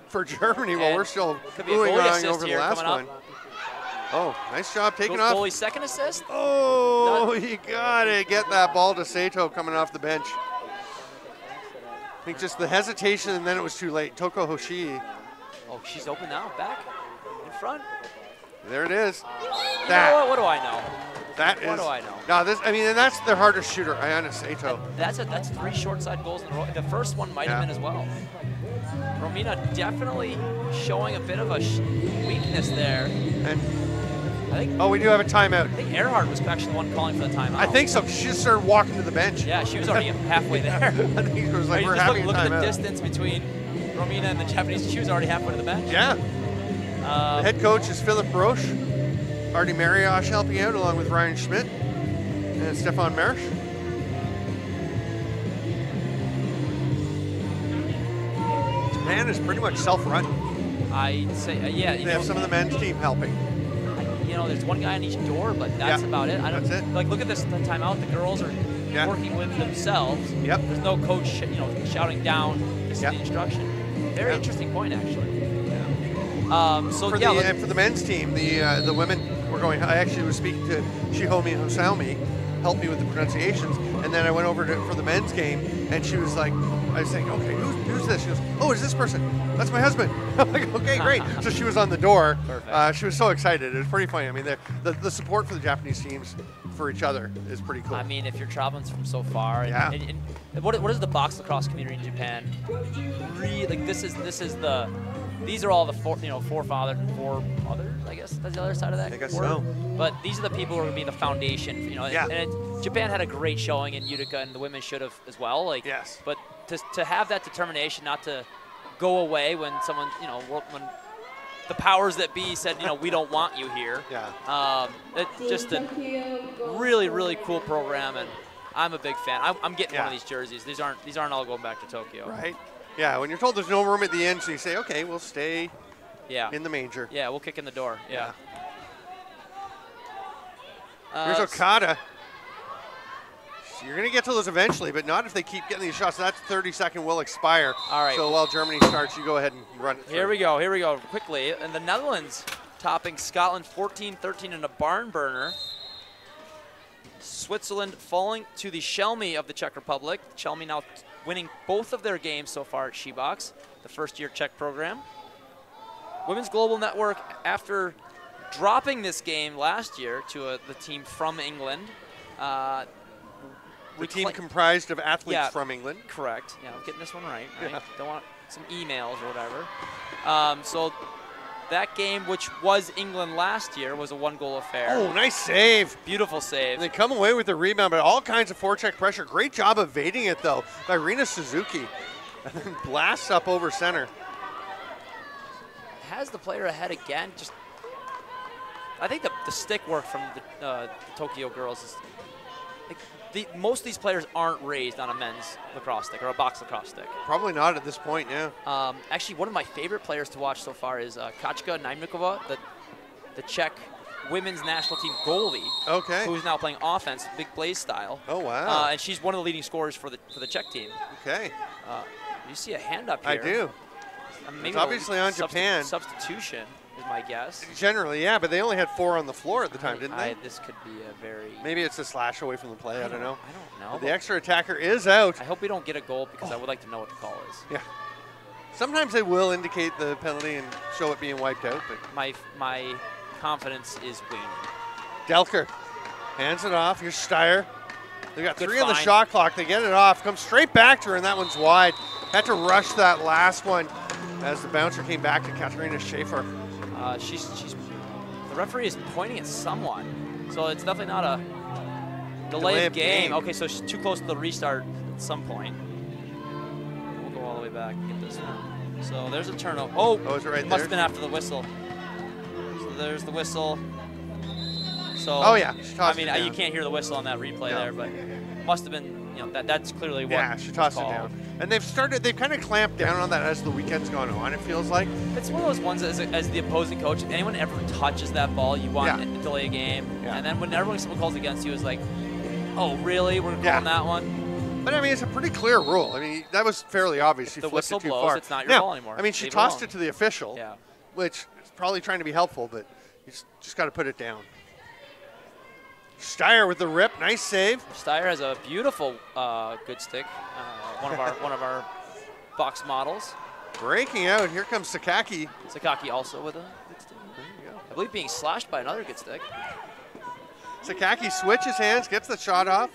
for Germany while we're still moving on over the last one. Oh, nice job taking off. Goalie's second assist. Oh, you got to get that ball to Sato coming off the bench. I think just the hesitation and then it was too late. Toko Hoshii. Oh, she's open now. Back. In front. There it is. What do I know? That is. What do I know? No, this. I mean, and that's their hardest shooter, Ayana Sato. That's 3 short side goals in a row. The first one might have been as well. Romina definitely showing a bit of a weakness there. And I think. oh, we do have a timeout. I think Earhart was actually the one calling for the timeout. I think so. 'Cause she just started walking to the bench. Yeah, she was already halfway there. I think it was like we're having a look at the timeout. distance between Romina and the Japanese. She was already halfway to the bench. Yeah. The head coach is Philip Roche. Artie Mariosh helping out along with Ryan Schmidt and Stefan Marsh. Japan is pretty much self-run. I'd say, yeah. They have some of the men's team helping. There's one guy on each door, but that's about it. That's it. Like, look at this the timeout. The girls are working with themselves. Yep. There's no coach, shouting down. This is the instruction. Very interesting point, actually. So for the men's team, the women were going. I actually was speaking to Shihomi Hosaumi, helped me with the pronunciations, and then I went over for the men's game, and she was like, I was saying, okay, who's this? She goes, oh, it's this person. That's my husband. I'm like, okay, great. So she was on the door. She was so excited. It was pretty funny. I mean, the support for the Japanese teams for each other is pretty cool. I mean, if you're traveling from so far, and what is the box lacrosse community in Japan? Really, like these are all the forefathers, I guess. That's the other side of that. I guess so. But these are the people who are going to be the foundation. And Japan had a great showing in Utica, and the women should have as well. Like, yes. But to have that determination not to go away when someone, when the powers that be said, we don't want you here. Yeah. It's just a really, really cool program, and I'm a big fan. I'm getting one of these jerseys. These aren't all going back to Tokyo. Right. Yeah, when you're told there's no room at the end, so you say, okay, we'll stay in the manger. Yeah, we'll kick in the door. Yeah. Here's Okada. You're going to get to those eventually, but not if they keep getting these shots. That 30-second will expire. All right. So while Germany starts, you go ahead and run it through. Here we go, quickly. And the Netherlands topping Scotland 14-13 in a barn burner. Switzerland falling to the Shelmy of the Czech Republic. Shelmy now winning both of their games so far at SHEBOX, the first-year Czech program. Women's Global Network, after dropping this game last year to the team from England. The team comprised of athletes from England. Correct. Yeah, I'm getting this one right. Yeah. Don't want some emails or whatever. So that game, which was England last year, was a 1-goal affair. Oh, nice save. Beautiful save. And they come away with the rebound, but all kinds of forecheck pressure. Great job evading it, though, by Rina Suzuki. And then blasts up over center. Has the player ahead again. I think the stick work from the Tokyo girls is... most of these players aren't raised on a men's lacrosse stick or a box lacrosse stick. Probably not at this point, yeah. Actually, one of my favorite players to watch so far is Kaczka Najmnikova, the Czech women's national team goalie. Okay. Who's now playing offense, big Blaze style. Oh, wow. And she's one of the leading scorers for the Czech team. Okay. You see a hand up here. I do. Maybe it's obviously on Japan. Substitution is my guess. Generally, yeah, but they only had 4 on the floor at the time, didn't they? This could be a very... Maybe it's a slash away from the play. I don't know. I don't know. The extra attacker is out. I hope we don't get a goal because I would like to know what the call is. Yeah. Sometimes they will indicate the penalty and show it being wiped out, but my confidence is waning. Delker hands it off. Here's Steyer. They got 3 on the find. shot clock. They get it off. Comes straight back to her, and that one's wide. Had to rush that last one as the bouncer came back to Katarina Schaefer. The referee is pointing at someone, so it's definitely not a delay of game. Okay, so she's too close to the restart at some point. We'll go all the way back and get this one. So there's a turnover. Oh, is it right must there? have been after the whistle. So there's the whistle. So oh yeah, she tossed it down. You can't hear the whistle on that replay there, but must have been. That's clearly what. Yeah, she tossed it down. And they've kind of clamped down on that as the weekend's gone on, it feels like. It's one of those ones as the opposing coach, if anyone ever touches that ball, you want to delay a game. Yeah. And then whenever someone calls against you, it's like, oh, really? We're calling that one? But I mean, it's a pretty clear rule. I mean, that was fairly obvious. He the flipped whistle it too blows, far. it's not your ball anymore. I mean, she tossed it to the official, which is probably trying to be helpful, but you just got to put it down. Steyer with the rip, nice save. Steyer has a beautiful good stick, one of our box models. Breaking out, here comes Sakaki. Sakaki also with a good stick. There you go. I believe being slashed by another good stick. Sakaki switches hands, gets the shot off.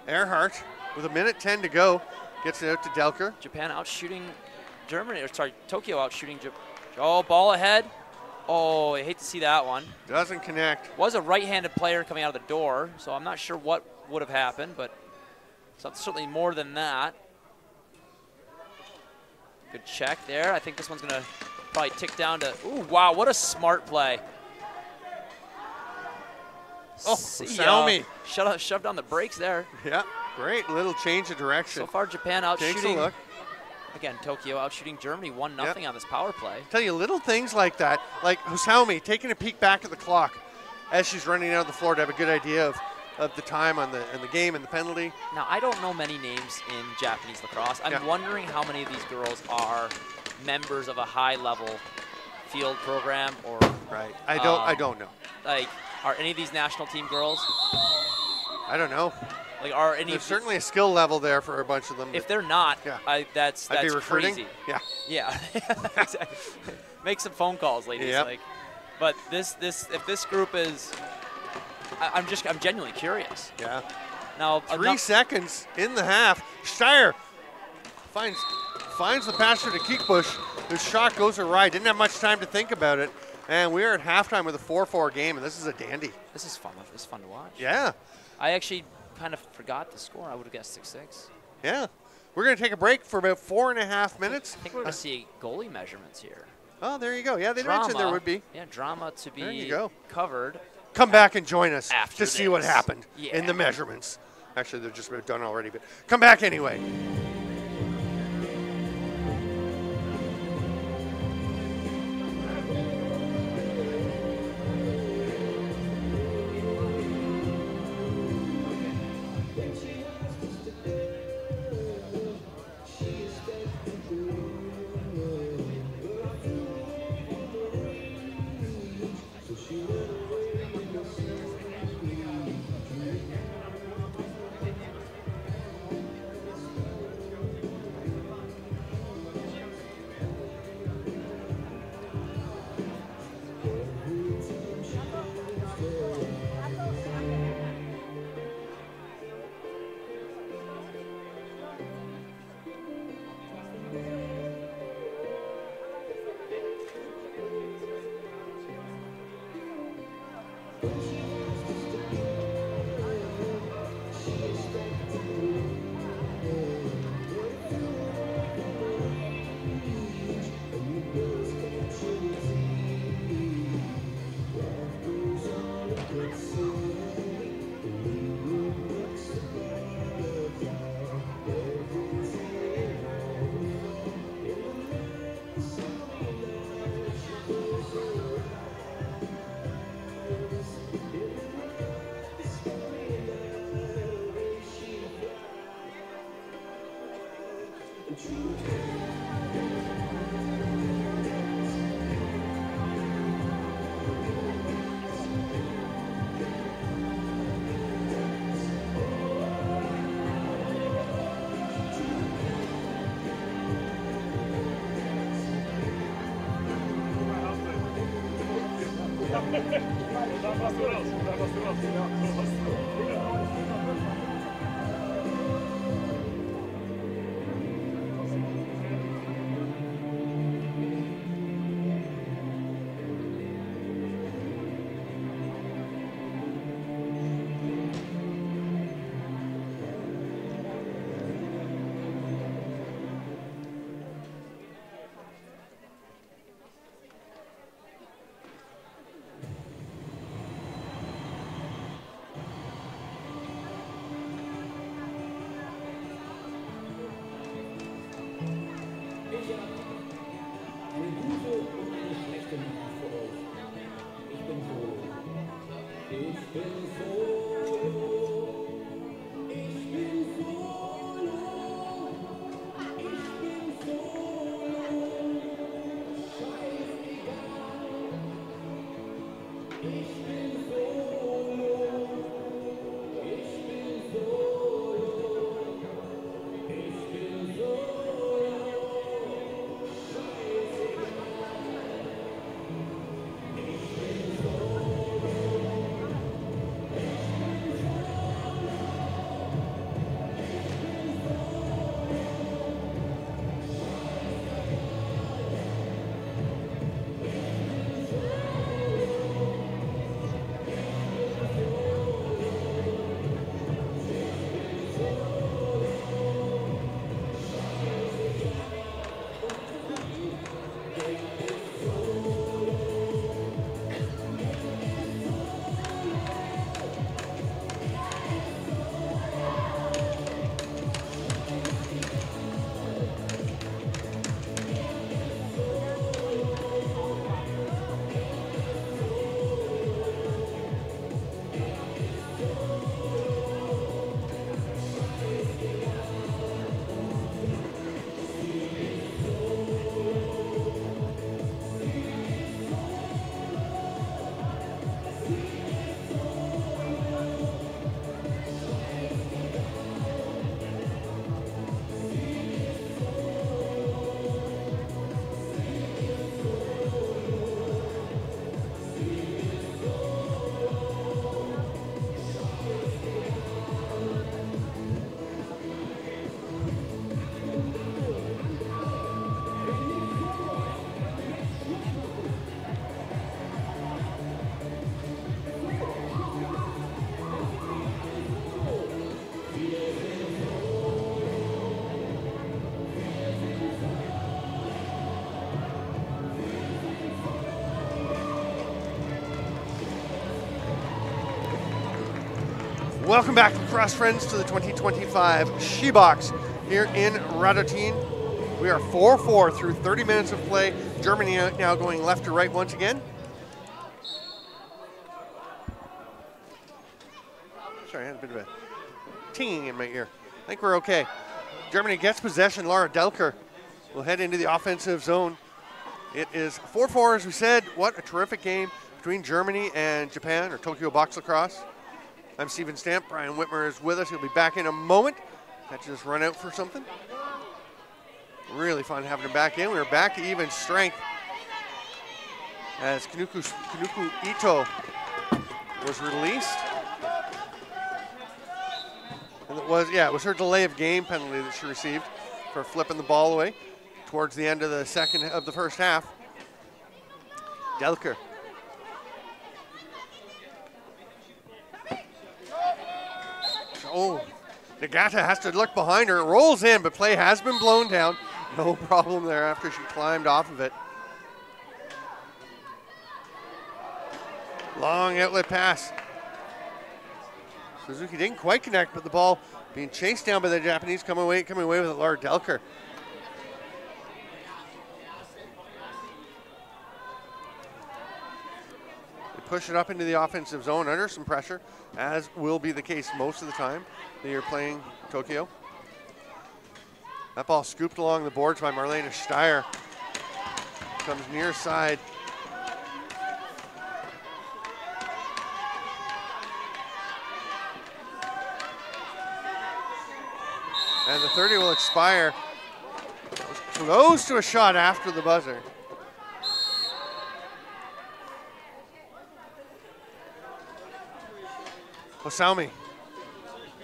Earhart, with 1:10 to go, gets it out to Delker. Japan out shooting Germany, or sorry, Tokyo out shooting Japan. Oh, ball ahead. Oh, I hate to see that one. Doesn't connect. Was a right-handed player coming out of the door, so I'm not sure what would have happened, but certainly more than that. Good check there. I think this one's going to probably tick down to, ooh, wow, what a smart play. Oh, Xiaomi. Shoved on the brakes there. Yeah, great little change of direction. So far, Japan out Takes shooting. a look. Again, Tokyo out shooting Germany 1-0 on this power play. Tell you, little things like that, like Xiaomi taking a peek back at the clock as she's running out of the floor to have a good idea of the time on the game and the penalty. Now, I don't know many names in Japanese lacrosse. I'm wondering how many of these girls are members of a high-level field program or. Right. I don't know. Like, are any of these national team girls? I don't know. Like, are any? There's certainly a skill level there for a bunch of them. If they're not, that's I'd be recruiting. crazy. Yeah. Yeah. Exactly. Make some phone calls, ladies. Yep. Like, but if this group is, I'm genuinely curious. Yeah. Now 3 seconds in the half. Steyer finds the passer to Keekbush. His shot goes awry. Didn't have much time to think about it. And we are at halftime with a 4-4 game, and this is a dandy. This is fun. This is fun to watch. Yeah. I actually kind of forgot the score. I would have guessed 6-6. Yeah. We're going to take a break for about 4.5 minutes. I think we're going to see goalie measurements here. Oh, there you go. Yeah, they mentioned there would be. Yeah, drama to be there you go. covered. Come back and join us after see what happened Yeah. in the measurements. Actually, they're just about done already, but come back anyway. Welcome back, lacrosse friends, to the 2025 SHEBOX here in Radotín. We are 4-4 through 30 minutes of play. Germany now going left to right once again. Sorry, I had a bit of a tinging in my ear. I think we're okay. Germany gets possession. Laura Delker will head into the offensive zone. It is 4-4, as we said. What a terrific game between Germany and Japan, or Tokyo Box Lacrosse. I'm Steven Stamp. Brian Whitmer is with us. He'll be back in a moment. Had to just run out for something. Really fun having him back in. We were back to even strength as Kanuku Ito was released. And it was her delay of game penalty that she received for flipping the ball away towards the end of the first half. Delker. Oh, Nagata has to look behind her. It rolls in, but play has been blown down. No problem there after she climbed off of it. Long outlet pass. Suzuki didn't quite connect, but the ball being chased down by the Japanese, coming away with it, Laura Delker. They push it up into the offensive zone under some pressure, as will be the case most of the time that you're playing Tokyo. That ball scooped along the boards by Marlene Steyer. Comes near side. And the 30 will expire. Close to a shot after the buzzer. Hosaumi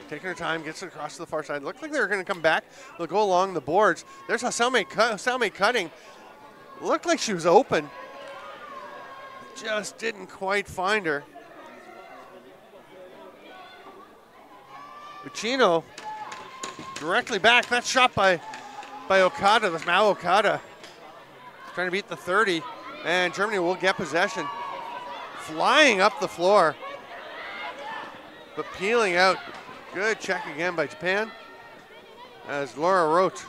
taking her time, gets it across to the far side. Looked like they were going to come back. They'll go along the boards. There's Hosaumi cutting. Looked like she was open. Just didn't quite find her. Uchino directly back. That shot by Okada. That's Mao Okada trying to beat the 30. And Germany will get possession. Flying up the floor, but peeling out. Good check again by Japan as Laura Roth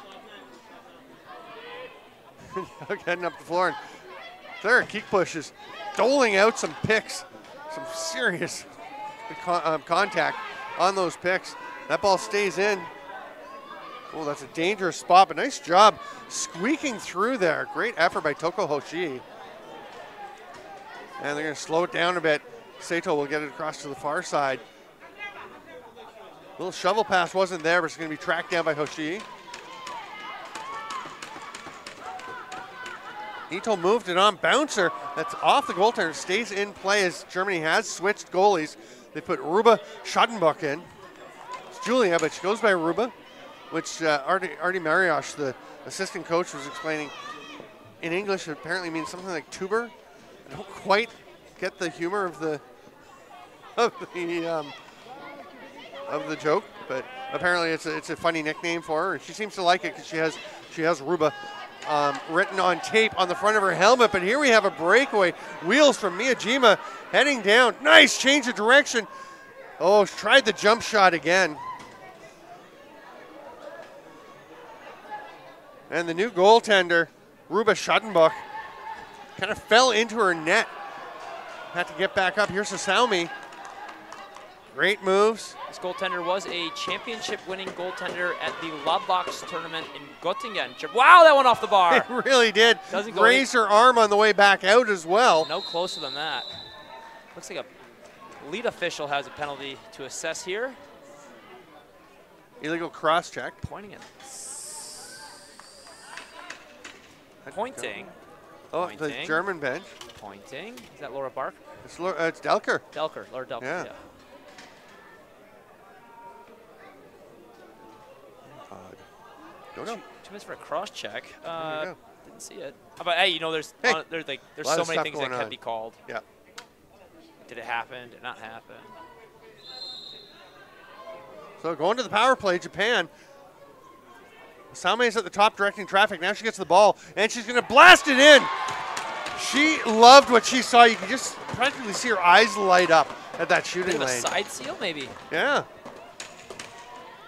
heading up the floor. And there, kick pushes, doling out some picks, some serious contact on those picks. That ball stays in. Oh, that's a dangerous spot, but nice job squeaking through there. Great effort by Toko Hoshi. And they're going to slow it down a bit. Sato will get it across to the far side. Little shovel pass wasn't there, but it's going to be tracked down by Hoshi. Ito moved it on. Bouncer that's off the goaltender, stays in play as Germany has switched goalies. They put Ruba Schadenbuck in. It's Julia, but she goes by Ruba, which Artie Mariosh, the assistant coach, was explaining in English. It apparently means something like tuber. I don't quite get the humor of the joke, but apparently it's a funny nickname for her, and she seems to like it because she has Ruba written on tape on the front of her helmet. But here we have a breakaway. Wheels from Miyajima heading down. Nice change of direction. Oh, tried the jump shot again. And the new goaltender, Ruba Schadenbuck, kind of fell into her net. Had to get back up. Here's Hosaumi. Great moves. This goaltender was a championship-winning goaltender at the Labox tournament in Göttingen. Wow, that went off the bar. It really did. Doesn't go raise her arm on the way back out as well. No closer than that. Looks like a lead official has a penalty to assess here. Illegal cross check. Pointing it. Pointing. Oh, Pointing. the German bench. Pointing. Is that Laura Bark? It's Delker. Laura Delker, yeah. Don't know. 2 minutes for a cross check. Didn't see it. But hey, you know, there's so many things that can be called. Yeah. Did it happen? Did it not happen? So going to the power play, Japan. Saume's at the top directing traffic. Now she gets the ball, and she's going to blast it in. She loved what she saw. You can just practically see her eyes light up at that shooting Bit of a lane. side seal, maybe. Yeah.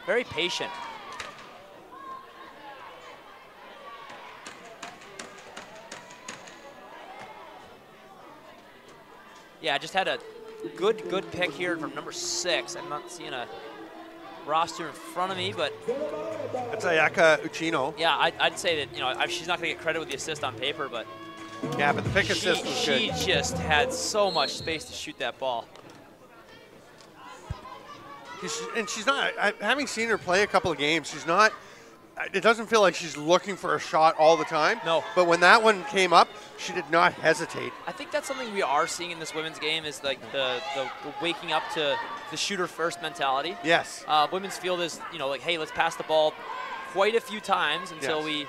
Very patient. Yeah, I just had a good pick here from number 6. I'm not seeing a roster in front of me, but It's Ayaka Uchino. yeah, I'd say that, you know, she's not going to get credit with the assist on paper, but Yeah, but the pick assist was she good. just had so much space to shoot that ball. And she's not, having seen her play a couple of games, she's not, it doesn't feel like she's looking for a shot all the time. No. But when that one came up, she did not hesitate. I think that's something we are seeing in this women's game is like the waking up to the shooter first mentality. Yes. Women's field is, you know, like, hey, let's pass the ball quite a few times until Yes.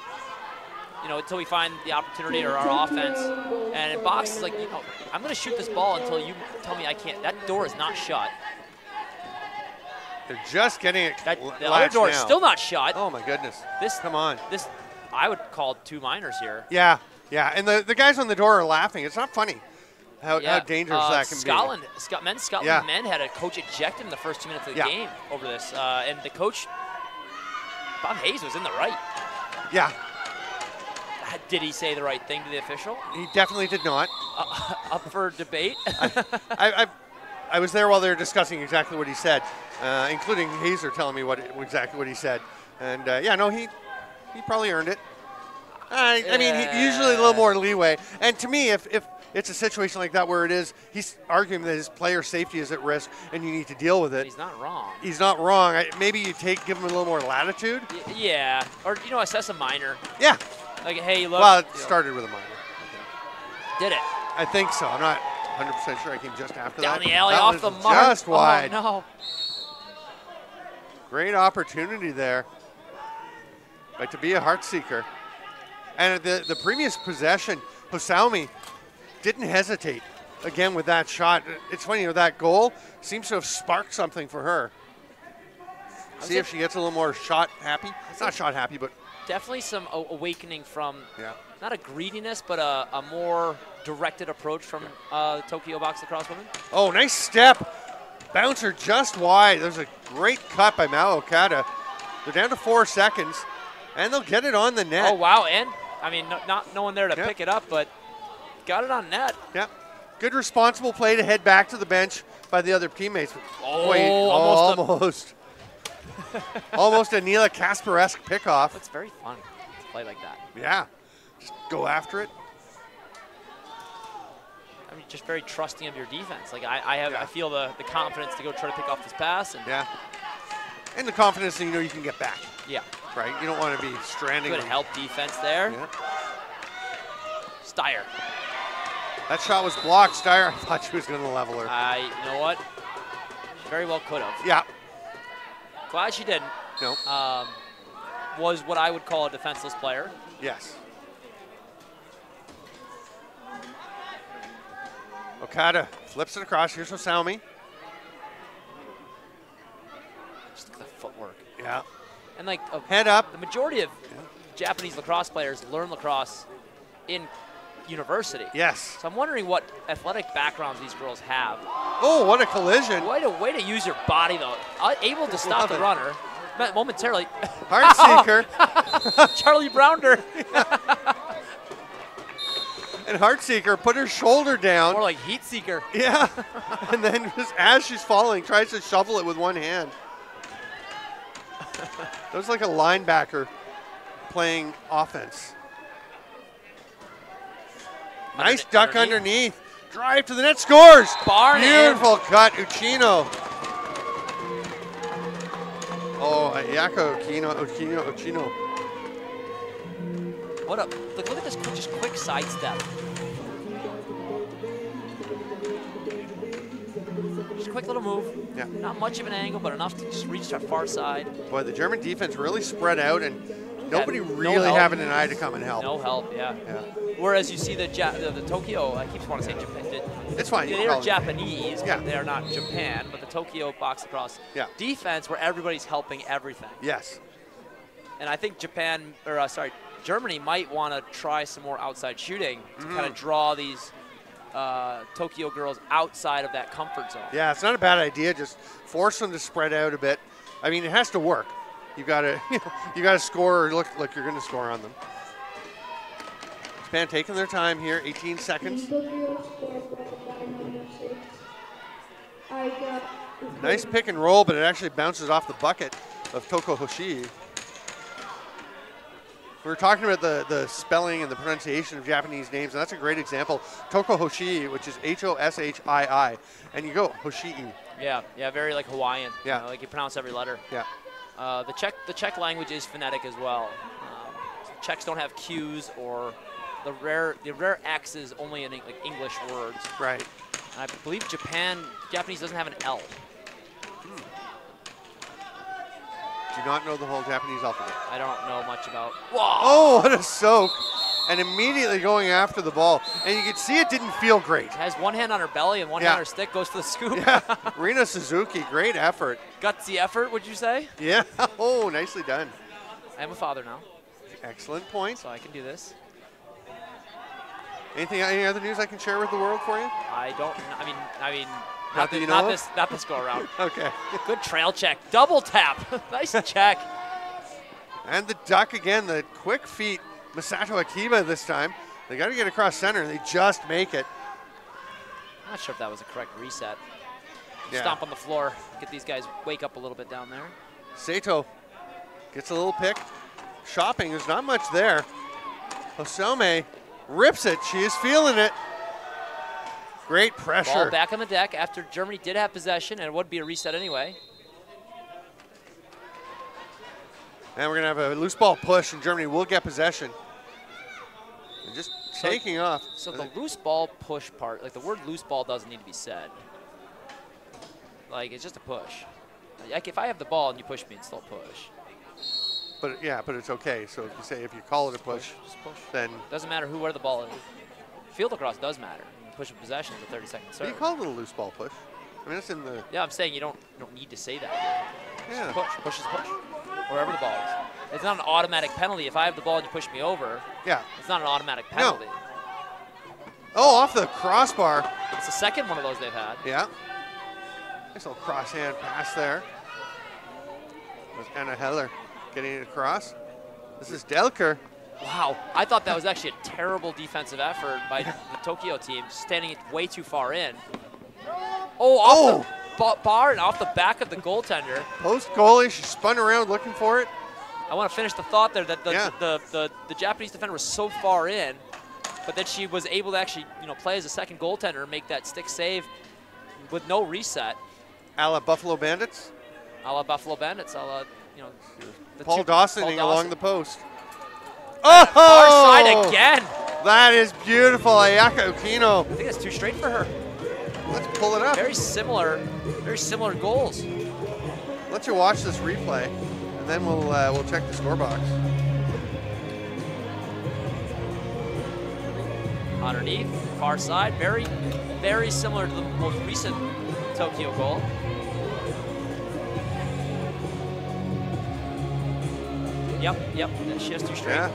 until we find the opportunity or our offense. And in box, it's like, you know, I'm going to shoot this ball until you tell me I can't. That door is not shut. They're just getting it The other latched door is now. still not shut. Oh my goodness. This, Come on. This, I would call 2 minors here. Yeah, yeah. And the guys on the door are laughing. It's not funny how Yeah. dangerous that can Scotland, men's Scotland Yeah. men had a coach eject him the first 2 minutes of the Yeah. game over this. And the coach, Bob Hayes, was in the right. be. Yeah, Did he say the right thing to the official? he definitely did not. Up for debate? I was there while they were discussing exactly what he said, including Hazer telling me exactly what he said. And yeah, no, he probably earned it. I mean, he usually a little more leeway. And to me, if it's a situation like that where he's arguing that his player safety is at risk and you need to deal with it. He's not wrong. He's not wrong. Maybe you give him a little more latitude. Yeah, or, you know, assess a minor. Yeah. Like, hey, look. Well, it started with a minor. Did it? I think so. I'm not 100% sure. I came just after Down that. the alley, That off was the mark. Just wide. Oh, no. Great opportunity there. But to be a heart seeker. And the previous possession, Hosaumi didn't hesitate again with that shot. It's funny, you know, that goal seems to have sparked something for her. See if she gets a little more shot happy. Not shot happy, but Definitely some awakening from yeah. not a greediness, but a more directed approach from the Tokyo box-lacrosse women. Oh, nice step. Bouncer just wide. There's a great cut by Mao Okada. They're down to 4 seconds, and they'll get it on the net. Oh, wow. And, I mean, not no one there to Yep. pick it up, but got it on net. Yeah. Good responsible play to head back to the bench by the other teammates. Oh, Wait, almost almost a Neela Kasper-esque pickoff. It's very fun to play like that. Yeah. Just go after it. I mean, just very trusting of your defense. Like, I feel the confidence to go try to pick off this pass. And Yeah. And the confidence that you know you can get back, yeah. right? You don't want to be stranding. Good them. help defense there. Yeah. Steyer. That shot was blocked. Steyer, I thought she was going to level her. You know what? She very well could have. Yeah. Glad she didn't. No. Was what I would call a defenseless player. Yes. Okada flips it across. Here's Hosaumi. Just look at the footwork. Yeah. And like Head up. the majority of Japanese lacrosse players learn lacrosse in university. Yes. So I'm wondering what athletic backgrounds these girls have. Oh, what a collision. Way to use your body though. Able to stop the runner momentarily. Heart seeker. Charlie Browner. And Heartseeker put her shoulder down. More like heat seeker. Yeah. And then just as she's falling, tries to shovel it with one hand. That was like a linebacker playing offense. Nice duck underneath. Drive to the net, scores. Barn Beautiful cut, Uchino. Oh, Ayako Uchino. What up? Look at this just quick sidestep. Just a quick little move. Yeah. Not much of an angle, but enough to just reach to our far side. Boy, the German defense really spread out, and nobody no really help. having an eye to come and help. No help, yeah. Yeah. Whereas you see the Tokyo, I keep wanting to say Japan. It's fine. you They can are call it. Japanese, Yeah. but they are not Japan. But the Tokyo box-lacrosse Yeah. defense, where everybody's helping everything. Yes. And I think Germany might want to try some more outside shooting to kind of draw these Tokyo girls outside of that comfort zone. Yeah, it's not a bad idea. Just force them to spread out a bit. I mean, it has to work. You got to, you got to score or look like you're going to score on them. Japan taking their time here. 18 seconds. Nice pick and roll, but it actually bounces off the bucket of Toko Hoshii. We were talking about the spelling and the pronunciation of Japanese names, and that's a great example. Toko Hoshii, which is Hoshii, and you go Hoshii. Yeah, very like Hawaiian. Yeah, you know, like you pronounce every letter. Yeah. The Czech language is phonetic as well. Czechs don't have Q's or the rare X's only in like English words. Right. And I believe Japanese doesn't have an L. Do not know the whole Japanese alphabet. I don't know much about. Whoa. Oh, what a soak. And immediately going after the ball. And you can see it didn't feel great. Has one hand on her belly and one hand on her stick, goes to the scoop. Yeah, Rina Suzuki, great effort. Gutsy effort, would you say? Yeah, oh, nicely done. I am a father now. Excellent point. So I can do this. Any other news I can share with the world for you? I don't, I mean, not this go around. Okay. Good trail check, double tap. Nice check. And the duck again, the quick feet. Masato Akiba this time. They got to get across center. They just make it. I'm not sure if that was a correct reset. Yeah. Stomp on the floor, get these guys wake up a little bit down there. Sato gets a little pick. Shopping, there's not much there. Hosome rips it. She is feeling it. Great pressure. Ball back on the deck after Germany did have possession, and it would be a reset anyway. And we're going to have a loose ball push, and Germany will get possession. And just taking off. So the loose ball push part, like the word loose ball doesn't need to be said. Like, it's just a push. Like, if I have the ball and you push me, it's still a push. But yeah, but it's okay. So if you call it a push, then doesn't matter where the ball is. Field lacrosse does matter. Push of possession is a 30-second serve. You call it a loose ball push. I mean, it's in the. Yeah, I'm saying you don't need to say that. Yeah. Push is push, wherever the ball is. It's not an automatic penalty. If I have the ball and you push me over, yeah, it's not an automatic penalty. No. Oh, off the crossbar. It's the second one of those they've had. Yeah. Nice little cross hand pass there. There's Anna Heller getting it across. This is Delker. Wow, I thought that was actually a terrible defensive effort by the Tokyo team, standing way too far in. Oh, off the bar and off the back of the goaltender. Post goalie, she spun around looking for it. I want to finish the thought there that the Japanese defender was so far in, but that she was able to actually play as a second goaltender and make that stick save with no reset. A la Buffalo Bandits? A la Buffalo Bandits, a la, Paul Dawsoning along the post. Oh! Far side again. That is beautiful, Ayaka Okino. I think that's too straight for her. Let's pull it up. Very similar goals. Let's you watch this replay, and then we'll check the scorebox. Underneath, far side, very, very similar to the most recent Tokyo goal. Yep, she has two straight. Yeah,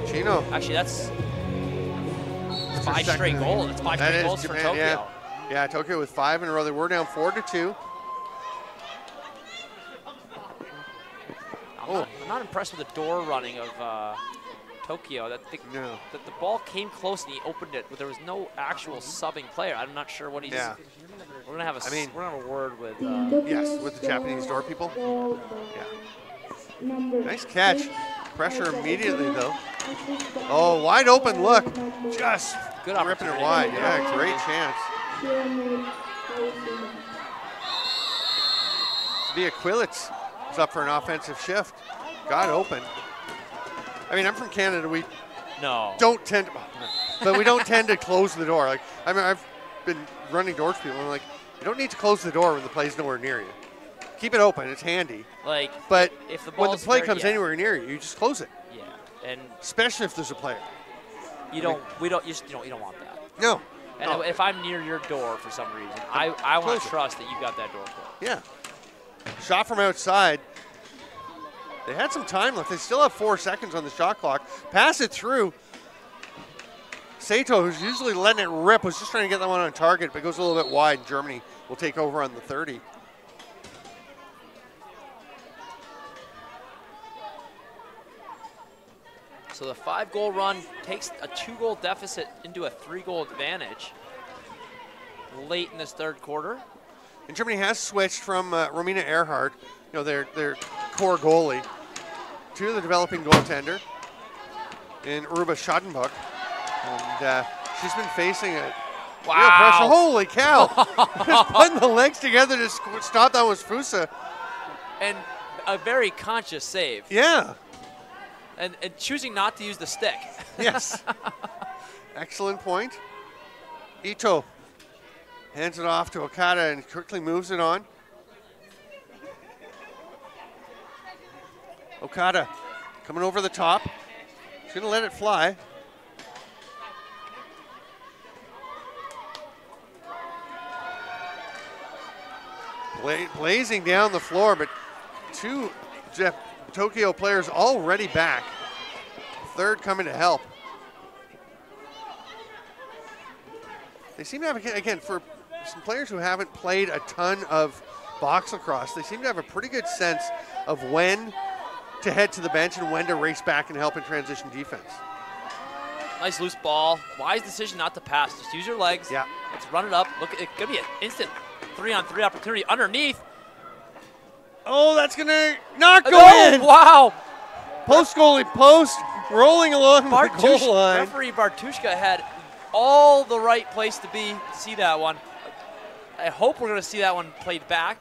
Chino. Actually, that's 5 straight goals. That's 5 straight goals for Tokyo. Yeah, Tokyo with 5 in a row. They were down 4-2. I'm not impressed with the door running of Tokyo. That the ball came close and he opened it, but there was no actual subbing player. I'm not sure what he's. Yeah. We're gonna have a word with. Yes, with the Japanese door people. Yeah. Nice catch. Pressure immediately though. Oh, wide open look. Just ripping it wide. Yeah, great chance. Via Quillitz is up for an offensive shift. Got open. I mean, I'm from Canada. We don't tend to, but we don't tend to close the door. Like, I mean, I've been running doors for people. I'm like, you don't need to close the door when the play's nowhere near you. Keep it open. It's handy. Like, but if the when the play comes anywhere near you, you just close it. Yeah, and especially if there's a player. You don't want that. No. And if I'm near your door for some reason, I want to trust that you've got that door closed. Yeah. Shot from outside. They had some time left. They still have 4 seconds on the shot clock. Pass it through. Sato, who's usually letting it rip, was just trying to get that one on target, but goes a little bit wide. Germany will take over on the 30. So the 5-goal run takes a 2-goal deficit into a 3-goal advantage late in this third quarter. And Germany has switched from Romina Earhart, you know, their core goalie, to the developing goaltender in Aruba Schadenbuck. And she's been facing a real pressure. Holy cow! Just putting the legs together to stop that was Fusa. And a very conscious save. Yeah. And choosing not to use the stick. Yes. Excellent point. Ito hands it off to Okada and quickly moves it on. Okada coming over the top. She's going to let it fly. Blazing down the floor, but two Tokyo players already back. Third coming to help. They seem to have, again, for some players who haven't played a ton of box lacrosse, they seem to have a pretty good sense of when to head to the bench and when to race back and help in transition defense. Nice loose ball. Wise decision not to pass. Just use your legs. Yeah. Let's run it up. Look, it could be an instant 3-on-3 opportunity underneath. Oh, that's going to not go in. Wow. Post goalie post, rolling along the goal line. Referee Bartushka had all the right place to be to see that one. I hope we're going to see that one played back.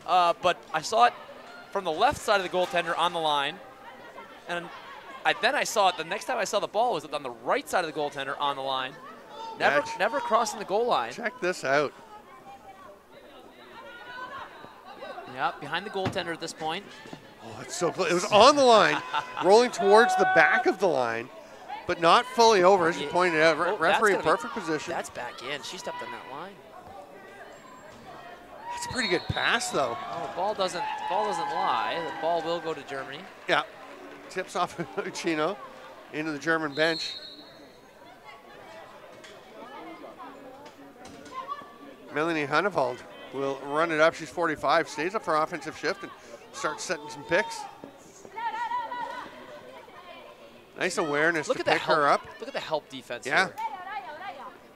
But I saw it from the left side of the goaltender on the line. And then I saw it, the next time I saw the ball was on the right side of the goaltender on the line. Never crossing the goal line. Check this out. Yeah, behind the goaltender at this point. Oh, it's so close. It was on the line, rolling towards the back of the line, but not fully over, as you pointed out. Referee in perfect position. That's back in. She stepped on that line. That's a pretty good pass, though. Oh, ball doesn't lie. The ball will go to Germany. Yeah. Tips off Uchino into the German bench. Melanie Hannevald will run it up. She's 45, stays up for offensive shift and starts setting some picks. Nice awareness to pick her up. Look at the help defense here.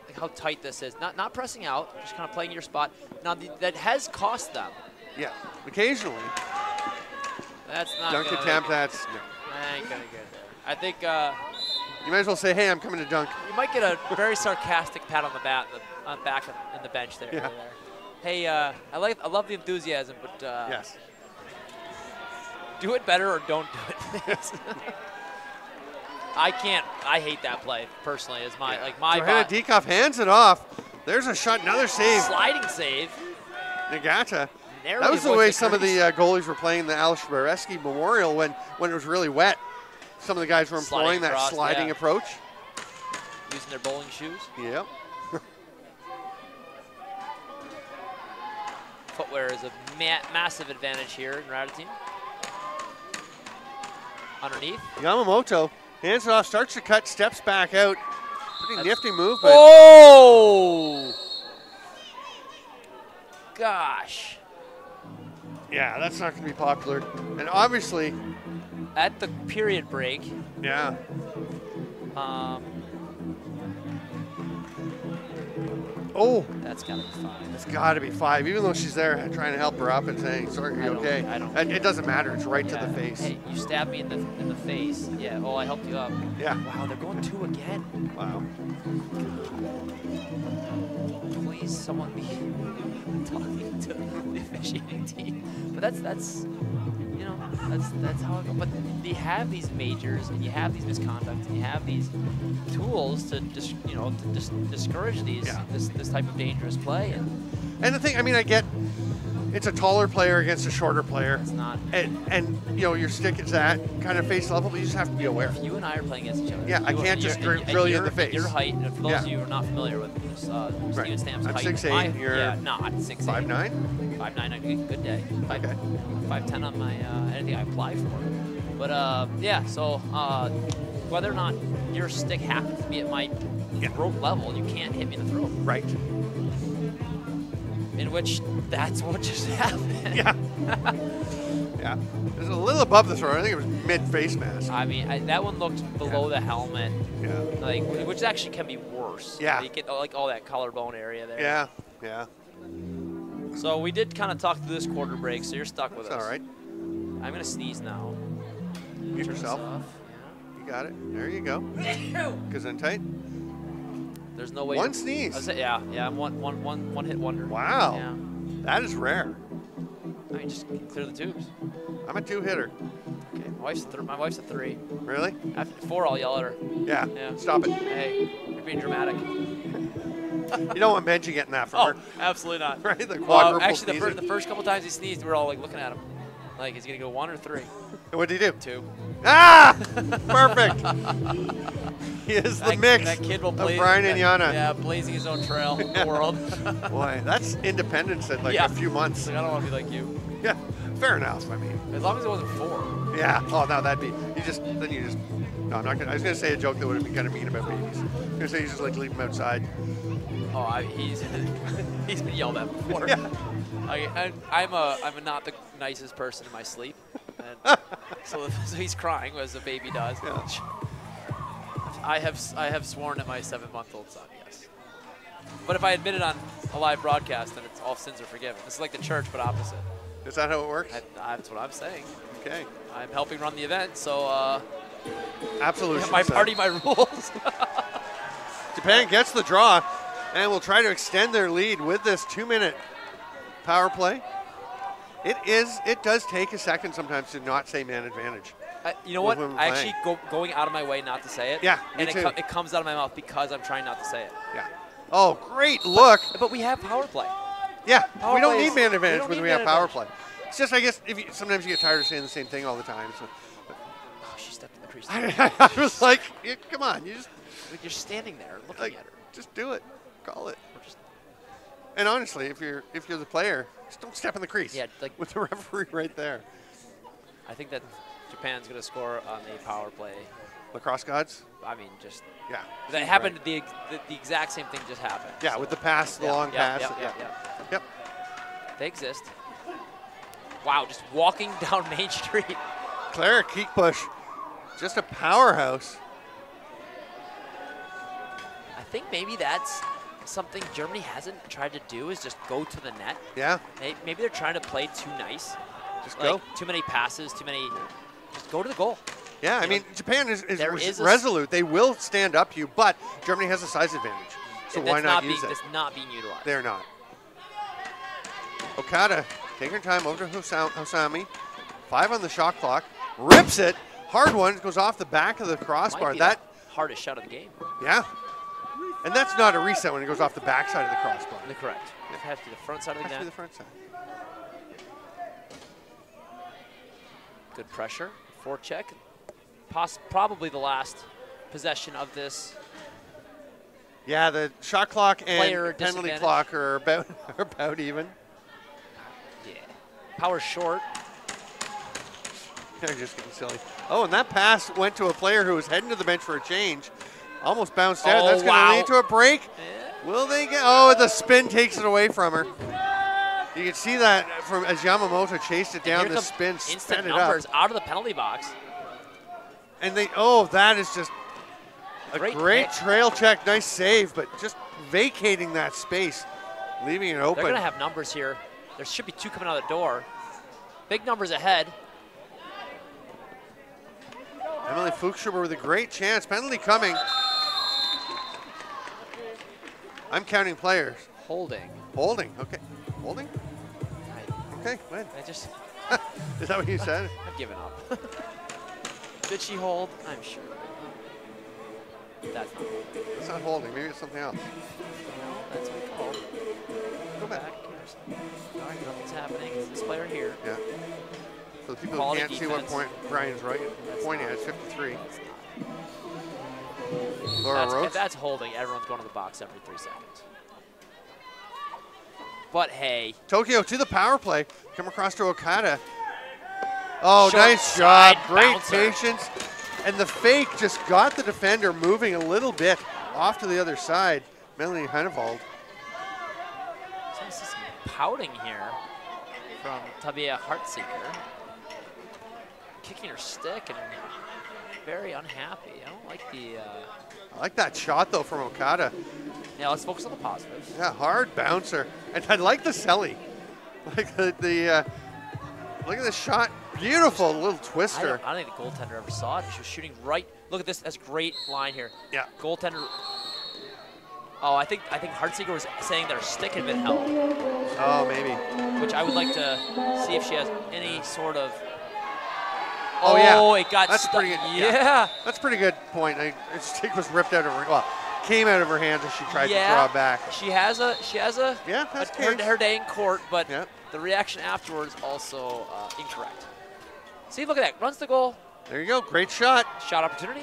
Like how tight this is. Not pressing out, just kind of playing your spot. Now, that has cost them. Yeah, occasionally. That's not dunk attempt, that's... No. Ain't gonna get there. I think... you might as well say, hey, I'm coming to dunk. You might get a very sarcastic pat on the back in the bench there. Yeah. Hey, I love the enthusiasm, but yes. Do it better or don't do it, please. I hate that play personally. As my Johanna Diekoff hands it off. There's a shot, another save. Sliding save. Nagata. That was the way some of the goalies were playing the Al Shabareski Memorial when it was really wet. Some of the guys were employing that sliding approach. Using their bowling shoes. Yep. Footwear is a massive advantage here in Radotín. Underneath. Yamamoto hands it off, starts to cut, steps back out. Pretty nifty movement. Oh! Gosh. Yeah, that's not going to be popular. And obviously... At the period break. Yeah. Oh. That's got to be 5. It's got to be 5, even though she's there trying to help her up and saying, sorry, are you okay? It doesn't matter. It's right to the face. Hey, you stabbed me in the face. Yeah, oh, I helped you up. Yeah. Wow, they're going 2 again. Wow. Please, someone be talking to the officiating team. But that's you know, that's how it goes. But you have these majors, and you have these misconducts, and you have these tools to discourage this type of dangerous play. And the thing, I mean, I get it's a taller player against a shorter player. It's not. And you know, your stick is at kind of face level, but you just have to be aware. If you and I are playing against each other. Yeah, I can't just drill you in the face. Your height, and for those of you who are not familiar with Steven Stamp's height. I'm 6'8", you're not 6'8". 5'9"? 5'9", good day. Okay. 5'10" on my anything I apply for. But yeah, so whether or not your stick happens to be at my throat level, you can't hit me in the throat. Right. In which that's what just happened. Yeah. Yeah. It was a little above the throat. I think it was mid-face mask. I mean, that one looked below the helmet. Yeah. Like, which actually can be worse. Yeah. You get like all that collarbone area there. Yeah. Yeah. So we did kind of talk through this quarter break, so you're stuck with us. All right. I'm going to sneeze now. Mute yourself. You got it. There you go. Gesundheit. There's no way. One sneeze. Yeah, I'm one hit wonder. Wow. Yeah. That is rare. I mean, just clear the tubes. I'm a 2-hitter. Okay, my wife's a 3. Really? After 4, I'll yell at her. Yeah. Yeah. Stop it. Hey, you're being dramatic. You don't want Benji getting that from her. Absolutely not. Right? The quadruple actually, the sneezing. first couple times he sneezed, we were all like looking at him. Like, is he going to go 1 or 3? What did he do? 2. Ah! Perfect. He is the mix that kid will of blaze, Brian and Yana. Yeah, blazing his own trail in the world. Boy, that's independence in like a few months. Like, I don't want to be like you. Yeah, fair enough. I mean, as long as it wasn't 4. Yeah. Oh, no, that'd be. No, I'm not gonna. I was gonna say a joke that would have been kind of mean about babies. I was gonna say you just like leave them outside. Oh, he's been yelled at before. Yeah. I'm not the nicest person in my sleep, and so he's crying as a baby does. Yeah. I have sworn at my 7-month-old son, yes. But if I admit it on a live broadcast, then it's all sins are forgiven. It's like the church, but opposite. Is that how it works? That's what I'm saying. Okay. I'm helping run the event, so absolutely. my party, my rules. Japan gets the draw, and will try to extend their lead with this 2-minute power play. It does take a second sometimes to not say man advantage. You know what? I actually going out of my way not to say it. Yeah, me and too. It comes out of my mouth because I'm trying not to say it. Yeah. Oh, great look. But we have power play. Yeah, Power we don't play need is- man we advantage don't when need we have man power advantage. play. It's just, I guess, sometimes you get tired of saying the same thing all the time. So. Oh, she stepped in the crease. I was like, come on, You're standing there looking like, at her. just do it, call it. And honestly, if you're the player, just don't step in the crease. Yeah, like with the referee right there. I think that Japan's going to score on the power play. Lacrosse gods. I mean, just yeah. That happened. Right. The exact same thing just happened. Yeah, so. with the pass, the long pass. Yep. They exist. Wow, just walking down Main Street. Clara Keekbush, just a powerhouse. I think maybe that's something Germany hasn't tried to do is just go to the net. Yeah. Maybe they're trying to play too nice. Just like, go. Too many passes, just go to the goal. Yeah, I mean, Japan is resolute. They will stand up to you, but Germany has a size advantage. So why not use it? That's not being utilized. They're not. Okada taking her time over to Hosami. 5 on the shot clock. Rips it. Hard one. Goes off the back of the crossbar. That hardest shot of the game. Yeah. And that's not a reset when it goes off the back side of the crossbar. Correct. It has to be the front side of the net. Has to be the front side. Good pressure. Forecheck. Probably the last possession of this. Yeah, the shot clock and penalty clock are about even. Yeah. Power short. They're just getting silly. Oh, and that pass went to a player who was heading to the bench for a change. Almost bounced out. That's going to lead to a break. Yeah. Will they get? Oh, the spin takes it away from her. You can see that from as Yamamoto chased it down. The spin sped it up out of the penalty box. And that is just a great trail check. Nice save, but just vacating that space, leaving it open. They're going to have numbers here. There should be 2 coming out the door. Big numbers ahead. Emily Fuchschuber with a great chance. Penalty coming. I'm counting players. Holding. Okay. Holding? Okay, good. Is that what you said? I've given up. Did she hold? I'm sure. That's not holding. It's not holding. Maybe it's something else. No, that's what we call. Go back. All right, nothing's happening. It's this player here. Yeah. So the people who can't see what point Brian's pointing at is 53. If that's holding, everyone's going to the box every 3 seconds. But hey. Tokyo to the power play. Come across to Okada. Oh, nice job. Great patience. And the fake just got the defender moving a little bit off to the other side, Melanie Heinevald. So I see some pouting here from Tabia Hartseeker. Kicking her stick and very unhappy. I don't like the... I like that shot, though, from Okada. Yeah, let's focus on the positives. Yeah, hard bouncer. And I like the celly. Like the look at the shot. Beautiful little twister. I don't think the goaltender ever saw it. She was shooting right. Look at this. That's a great line here. Yeah. Goaltender. Oh, I think Hartseeker was saying that her stick had been held. Oh, maybe. Which I would like to see if she has any sort of... Oh, yeah. It got That's stuck. pretty good. Yeah. That's a pretty good point. Her stick was ripped out of her, well, came out of her hands as she tried to draw it back. She has a her day in court, but the reaction afterwards also incorrect. See, look at that. Runs the goal. There you go. Great shot. Shot opportunity.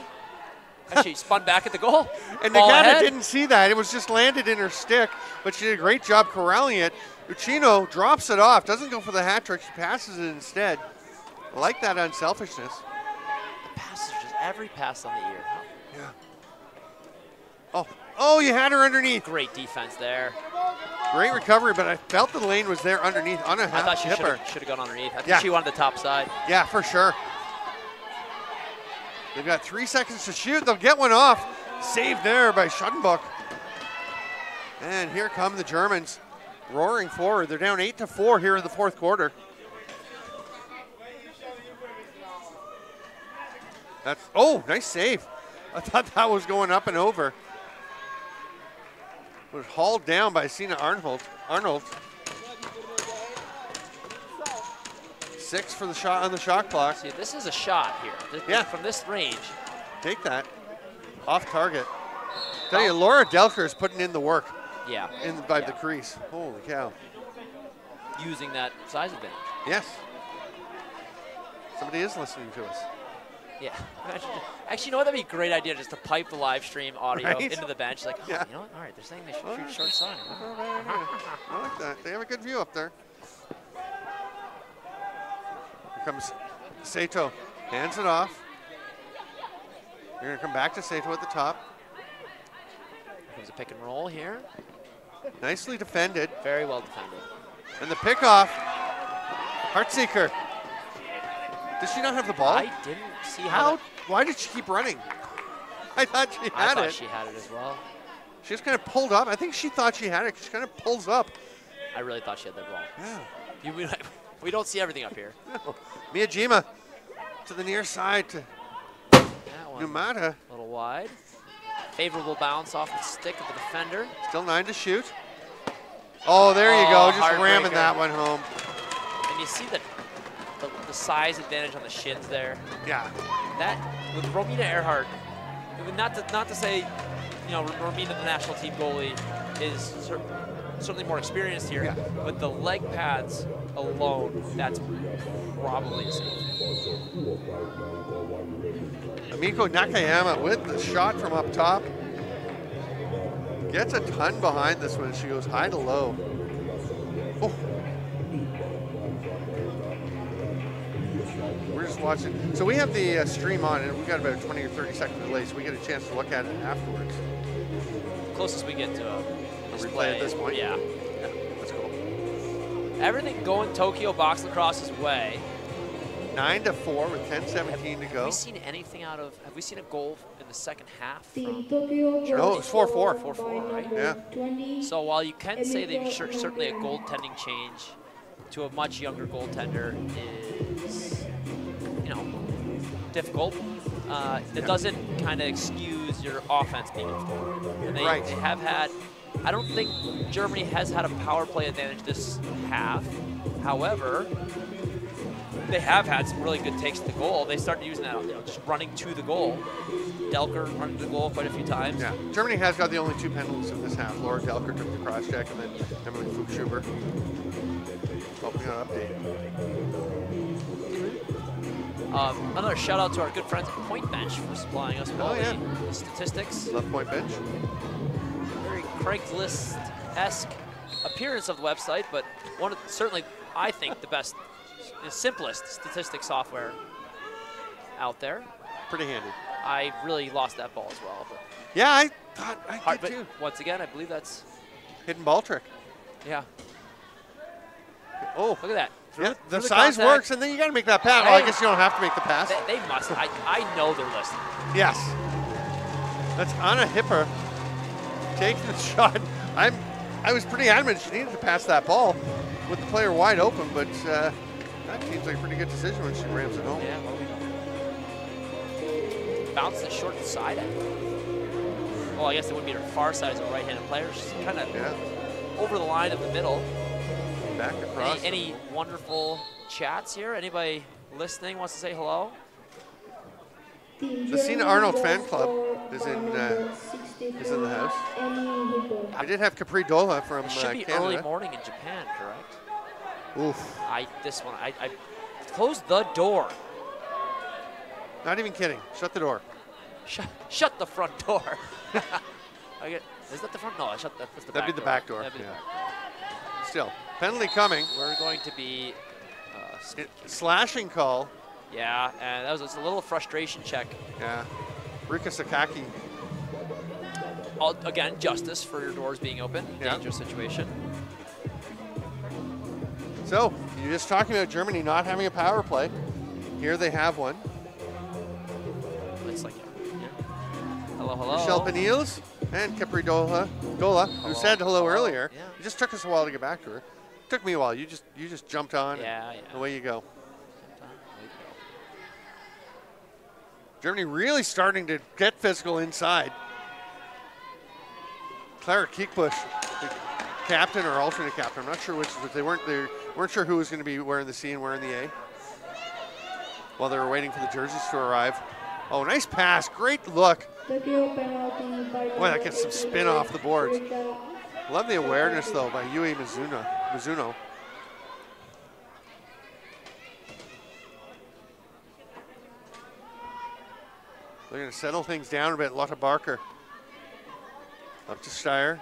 Actually spun back at the goal. And Nagata didn't see that. It was just landed in her stick, but she did a great job corralling it. Uchino drops it off. Doesn't go for the hat trick. She passes it instead. I like that unselfishness. The passes are just every pass on the ear. Yeah. Oh, you had her underneath. Great defense there. Great recovery, but I felt the lane was there underneath on a half. I thought she should have gone underneath. I think she wanted the top side. Yeah, for sure. They've got 3 seconds to shoot. They'll get one off. Saved there by Schuttenbach. And here come the Germans roaring forward. They're down 8-4 here in the fourth quarter. Nice save. I thought that was going up and over. It was hauled down by Sina Arnold. 6 for the shot on the shot clock. See, this is a shot here. From this range. Take that. Off target. Tell you, Laura Delker is putting in the work. Yeah. By the crease. Holy cow. Using that size advantage. Yes. Somebody is listening to us. Yeah. Actually, you know what? That'd be a great idea, just to pipe the live stream audio into the bench. Like, you know what? All right, they're saying they should shoot short side. I like that. They have a good view up there. Here comes Sato. Hands it off. You're going to come back to Sato at the top. Here comes a pick and roll here. Nicely defended. Very well defended. And the pickoff. Hartseeker. Does she not have the ball? I didn't see how. Why did she keep running? I thought she had it. I thought she had it as well. She just kind of pulled up. I think she thought she had it. She kind of pulls up. I really thought she had the ball. Yeah. We don't see everything up here. No. Miyajima to the near side to Numata. A little wide. Favorable bounce off the stick of the defender. Still 9 to shoot. Oh, there you go. Just ramming that one home. And you see the size advantage on the shins there. Yeah. That, with Romina Earhart, not to say, you know, Romina, the national team goalie, is certainly more experienced here, but the leg pads alone, that's probably a save. Amiko Nakayama with the shot from up top. Gets a ton behind this one. She goes high to low. Oh. We're just watching. So we have the stream on, and we've got about a 20 or 30 second delay, so we get a chance to look at it afterwards. Closest we get to a replay at this point. Yeah. That's cool. Everything going Tokyo box lacrosse's way. 9-4 with 10:17 to go. Have we seen anything out of? Have we seen a goal in the second half? From no, it's 4-4. 4-4, right? Yeah. So while you can say that certainly a goaltending change to a much younger goaltender is, you know, difficult. It doesn't kind of excuse your offense being informed. And they have had. I don't think Germany has had a power play advantage this half. However, they have had some really good takes to the goal. They started using that, you know, just running to the goal. Delker running to the goal quite a few times. Yeah, Germany has got the only 2 penalties in this half. Laura Delker took the cross check, and then Emily Fuchschuber. Hoping on update. Another shout out to our good friends at Point Bench for supplying us with all the statistics. Love Point Bench. Very Craigslist-esque appearance of the website, but one of certainly, I think, the best, the simplest statistics software out there. Pretty handy. I really lost that ball as well. But yeah, thought I Hard, did but too. once again, I believe that's, Hidden ball trick. yeah. Oh, Look at that. yeah, Through the the size contact. works, and then you got to make that pass. Well, I Hey. guess you don't have to make the pass. They must. I know they're listening. Yes. That's Anna Hipper taking the shot. I was pretty adamant she needed to pass that ball with the player wide open, but that seems like a pretty good decision when she rams it home. Yeah, well, bounce it short to the side. Well, I guess it wouldn't be her far side as a right-handed player. She's kind of over the line of the middle. Back across. Any wonderful chats here? Anybody listening wants to say hello? The Cena Arnold fan club is in the house. I did have Capri Dola from It should be Canada. early morning in Japan, correct? Oof. I closed the door. Not even kidding. Shut the door. Shut the front door. Is that the front? No, that's the back door. That'd be the back door. That'd be the back door. Still, penalty coming. We're going to be Slashing call. yeah, and that was just a little frustration check. Yeah. Rika Sakaki. Again, justice for your doors being open. Yeah. Dangerous situation. So, you're just talking about Germany not having a power play. Here they have one. It's like, yeah. Hello, hello. Michelle Benils and Capri Dola, who said hello earlier. Yeah. It just took us a while to get back to her. Took me a while. You just jumped on. Yeah, and yeah. away you go. Germany really starting to get physical inside. Clara Kiekbusch, the captain or alternate captain. I'm not sure which, but they weren't sure who was going to be wearing the C and wearing the A. While they were waiting for the jerseys to arrive. Oh, nice pass. Great look. Boy, that gets some spin off the boards. Love the awareness, though, by Yui Mizuno. They're going to settle things down a bit. Lotta Barker. Up to Steyer.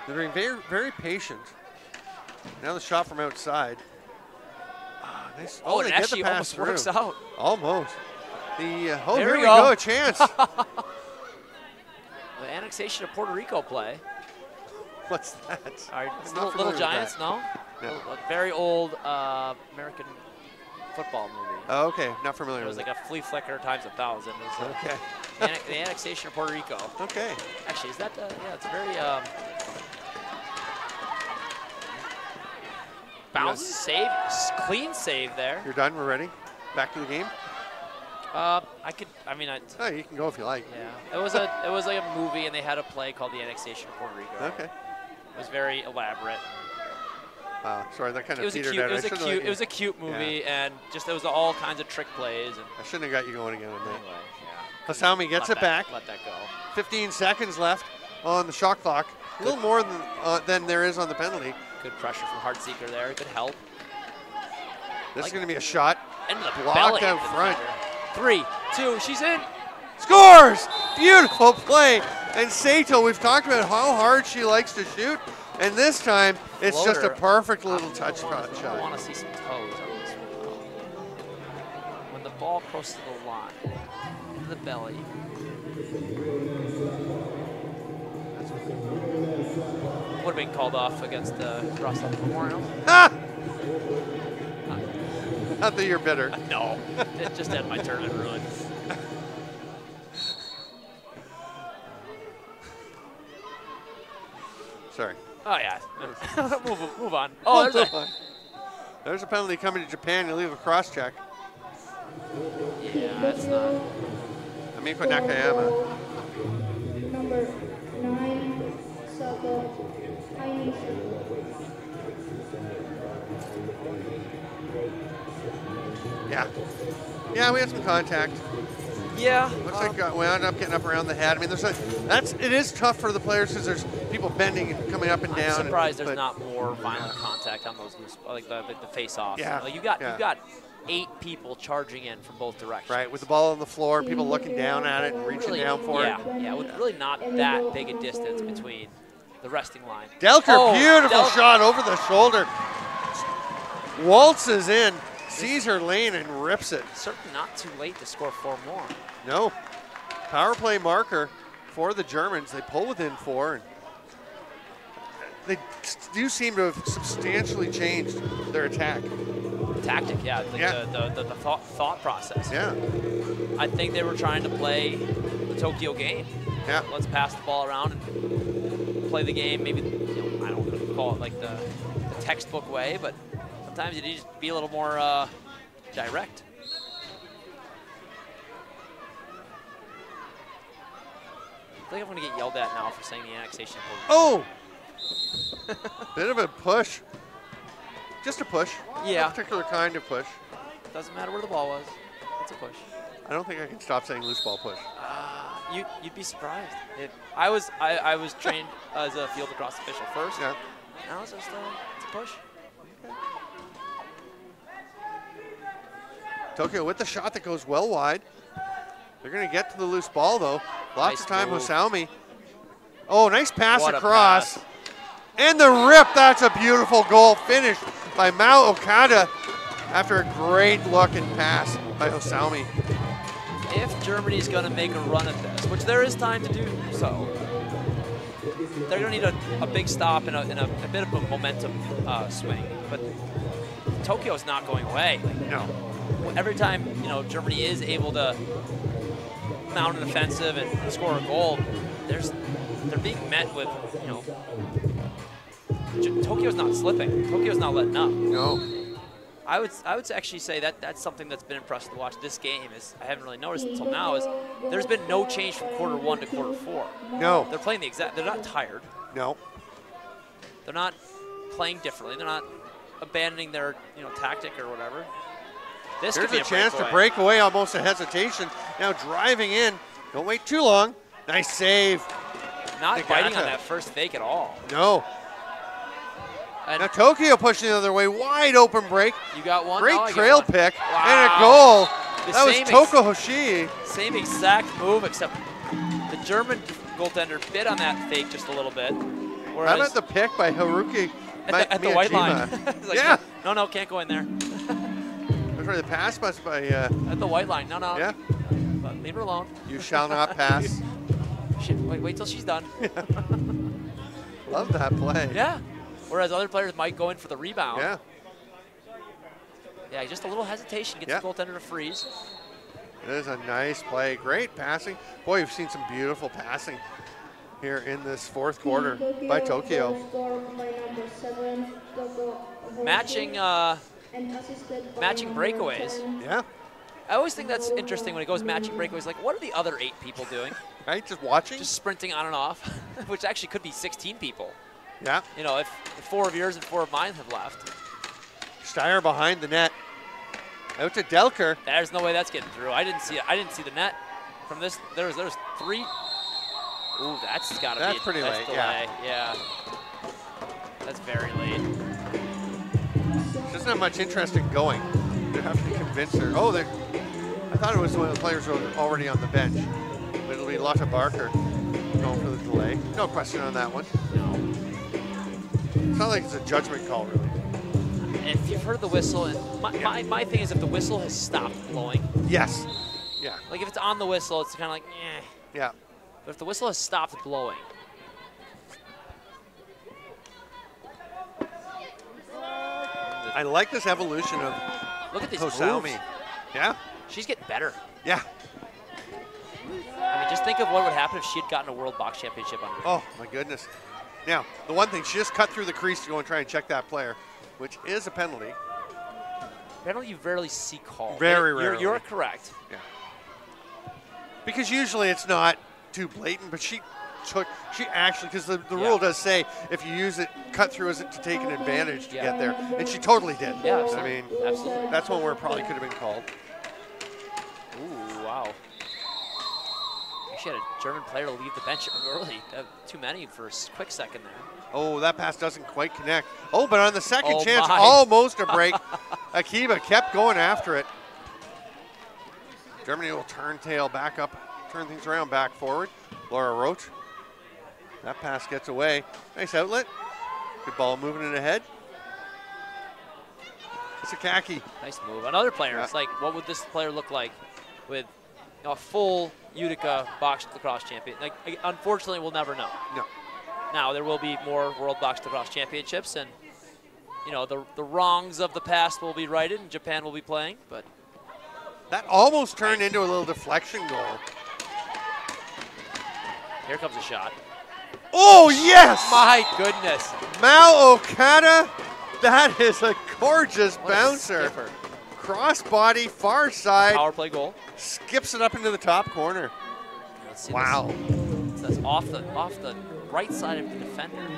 They're being very, very patient. Now the shot from outside. Nice. Oh, they it get actually the almost pass works through. out. Almost. Here There we we go, go. a chance. The annexation of Puerto Rico play. What's that? All right, I'm it's not Little familiar with Giants, that. no? No. A very old American football movie. Oh, okay, not familiar It was with like a flea flicker times 1,000. It was, Okay. the annexation of Puerto Rico. Okay. Actually, is that the, yeah, it's a very bounce save, clean save there. You're done, we're ready? Back to the game? Oh, You can go if you like. yeah. It was like a movie, and they had a play called The Annexation of Puerto Rico. Okay. It was very elaborate. Sorry, that kind It of was a petered cute. out. It was a cute movie, and just there was all kinds of trick plays. And I shouldn't have got you going again on that. anyway, yeah. Hasami gets it back. Let that go. 15 seconds left on the shot clock. A little more than there is on the penalty. Good pressure from Hartseeker there. Good help. This is going to be a shot. Into the Blocked belly out of the front. defender. 3, 2, she's in. Scores! Beautiful play. And Sato, we've talked about how hard she likes to shoot. And this time, it's just a Floater. perfect little touch I shot. want to see some toes on this one. When the ball crosses the line, into the belly. Would have been called off against Russell Memorial. Ah! Not that you're bitter. No, it just had my tournament ruined. Sorry. Oh yeah, move on. Oh, There's a penalty coming to Japan. You leave a cross check. yeah, that's not. Amiko Nakayama. Number 9, Sato Ainisha. Yeah, we had some contact. Yeah. Looks like we wound up getting up around the head. I mean, it is tough for the players because there's people bending and coming up and down. I'm surprised there's not more violent contact on those loose, like the face-offs. Yeah. Like you've got 8 people charging in from both directions. Right, with the ball on the floor, people looking down at it and reaching Really, down for it. Yeah, with really not that big a distance between the resting line. Delker, beautiful Delker. shot over the shoulder. Waltzes in. sees her lane and rips it. Certainly not too late to score 4 more. No. Power play marker for the Germans. They pull within 4. And they do seem to have substantially changed their attack. Tactic, yeah. The thought process. Yeah. I think they were trying to play the Tokyo game. Yeah. Let's pass the ball around and play the game. Maybe, I don't want to call it like the textbook way, but sometimes you need to be a little more direct. I think I'm going to get yelled at now for saying the annexation. Oh! Bit of a push. Just a push. Yeah. A particular kind of push. Doesn't matter where the ball was. It's a push. I don't think I can stop saying loose ball push. You'd be surprised. I was trained as a field lacrosse official first. Yeah. Now it's just it's a push. Okay. Tokyo with the shot that goes well wide. They're going to get to the loose ball, though. Lots Nice of time, move. Hosaumi. Oh, nice pass What a across. pass. And the rip, that's a beautiful goal finished by Mao Okada after a great look and pass by Hosaumi. If Germany's going to make a run at this, which there is time to do so, they're going to need a big stop and a bit of a momentum swing. But Tokyo's not going away. No. Every time Germany is able to mount an offensive and score a goal, they're being met with Tokyo's not slipping. Tokyo's not letting up. No. I would actually say that that's something that's been impressive to watch this game. Is I haven't really noticed until now is there's been no change from quarter 1 to quarter 4. No. They're playing the exact. They're not tired. No. They're not playing differently. They're not abandoning their tactic or whatever. This There's could be a chance to break away, almost a hesitation. Now driving in. Don't wait too long. Nice save. Not Nagata. biting on that first fake at all. No. And Now Tokyo pushing the other way. Wide open break. you got one. Great Oh, I got trail one. pick. Wow. And a goal. The That was same Toko Hoshii. Same exact move, except the German goaltender bit on that fake just a little bit. How Whereas about the pick by Haruki at the white line. Miyajima? It's like, Yeah. No, can't go in there. Sorry, the pass must by At the white line. No. yeah. But leave her alone. You shall not pass. Wait till she's done. Love that play. Yeah. Whereas other players might go in for the rebound. Yeah. Yeah, just a little hesitation gets Yeah. the goaltender to freeze. It is a nice play. Great passing. Boy, we've seen some beautiful passing here in this fourth quarter by Tokyo. Matching breakaways. Yeah. I always think that's interesting when it goes matching breakaways. Like, what are the other 8 people doing? Right, just watching. Just sprinting on and off, which actually could be 16 people. Yeah. If 4 of yours and 4 of mine have left. Steyer behind the net. Out to Delker. There's no way that's getting through. I didn't see it. I didn't see the net from this. There's 3. Ooh, that's got to be. That's pretty late. Delay. Yeah. That's very late. She doesn't have much interest in going. You have to convince her. Oh, I thought it was one of the players who were already on the bench. But it'll be Lotta Barker going for the delay. No question on that one. No. It's not like it's a judgment call, really. If you've heard the whistle, and my thing is if the whistle has stopped blowing. Yes. Yeah. Like if it's on the whistle, it's kind of like, eh. Yeah. But if the whistle has stopped blowing. I like this evolution of Look at these Hosaumi. moves. Yeah. She's getting better. Yeah. I mean, just think of what would happen if she had gotten a World Box Championship under her. Oh, my goodness. Now, the one thing, she just cut through the crease to go and try and check that player, which is a penalty. Penalty you rarely see called. Very rarely. You're correct. Yeah. Because usually it's not too blatant, but she actually, because the rule does say if you use it, cut through is it to take an advantage to get there. And she totally did. Yeah, I absolutely. mean, Absolutely. that's one where it probably could have been called. Ooh, wow. She had a German player to leave the bench early. Too many for a quick second there. Oh, that pass doesn't quite connect. Oh, but on the second Oh chance, my. almost a break. Akiba kept going after it. Germany will turn things around, back forward. Laura Roach. That pass gets away. Nice outlet. Good ball moving it ahead. Sakaki. Nice move. Another player. Yeah. It's like, what would this player look like with a full Utica box lacrosse champion? Like, unfortunately, we'll never know. No. Now, there will be more World Box Lacrosse Championships, and, you know, the wrongs of the past will be righted, and Japan will be playing, but... That almost turned into a little deflection goal. Here comes a shot. Oh, yes! My goodness. Mal Okada, that is a gorgeous What a bouncer. skipper. Crossbody, far side, Power play goal. skips it up into the top corner. Let's see Wow. this. That's off the right side of the defender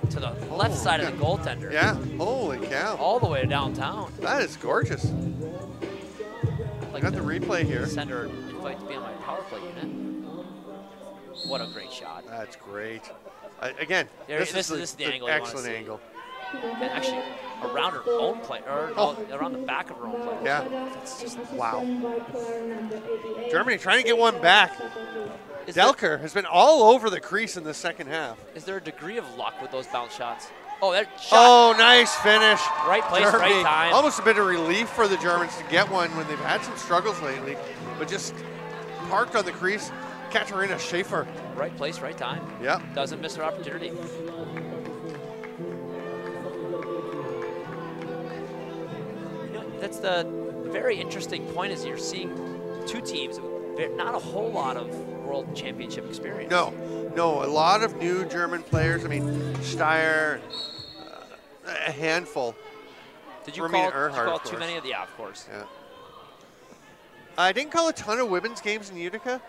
to the left side of the goaltender. Yeah, holy cow. All the way downtown. That is gorgeous. Like Got the replay here. Sender invite to be on my power play unit. What a great shot. That's great. Again, There- this this is is the an angle you wanna excellent see. angle. And actually, around her own play, or around the back of her own play. Yeah. It's just, Wow. Germany trying to get one back. is there, Delker has been all over the crease in the second half. is there a degree of luck with those bounce shots? Oh, that shot. Oh, nice finish. Right place, Germany. right time. Almost a bit of relief for the Germans to get one when they've had some struggles lately, but just parked on the crease. Katarina Schaefer. Right place, right time. Yep. Doesn't miss her opportunity. You know, that's the very interesting point is you're seeing two teams with not a whole lot of world championship experience. No, a lot of new German players. I mean, Steyer, a handful. Did you Romina call, Earhart, of too course. many of the? Yeah, of course. Yeah. I didn't call a ton of women's games in Utica.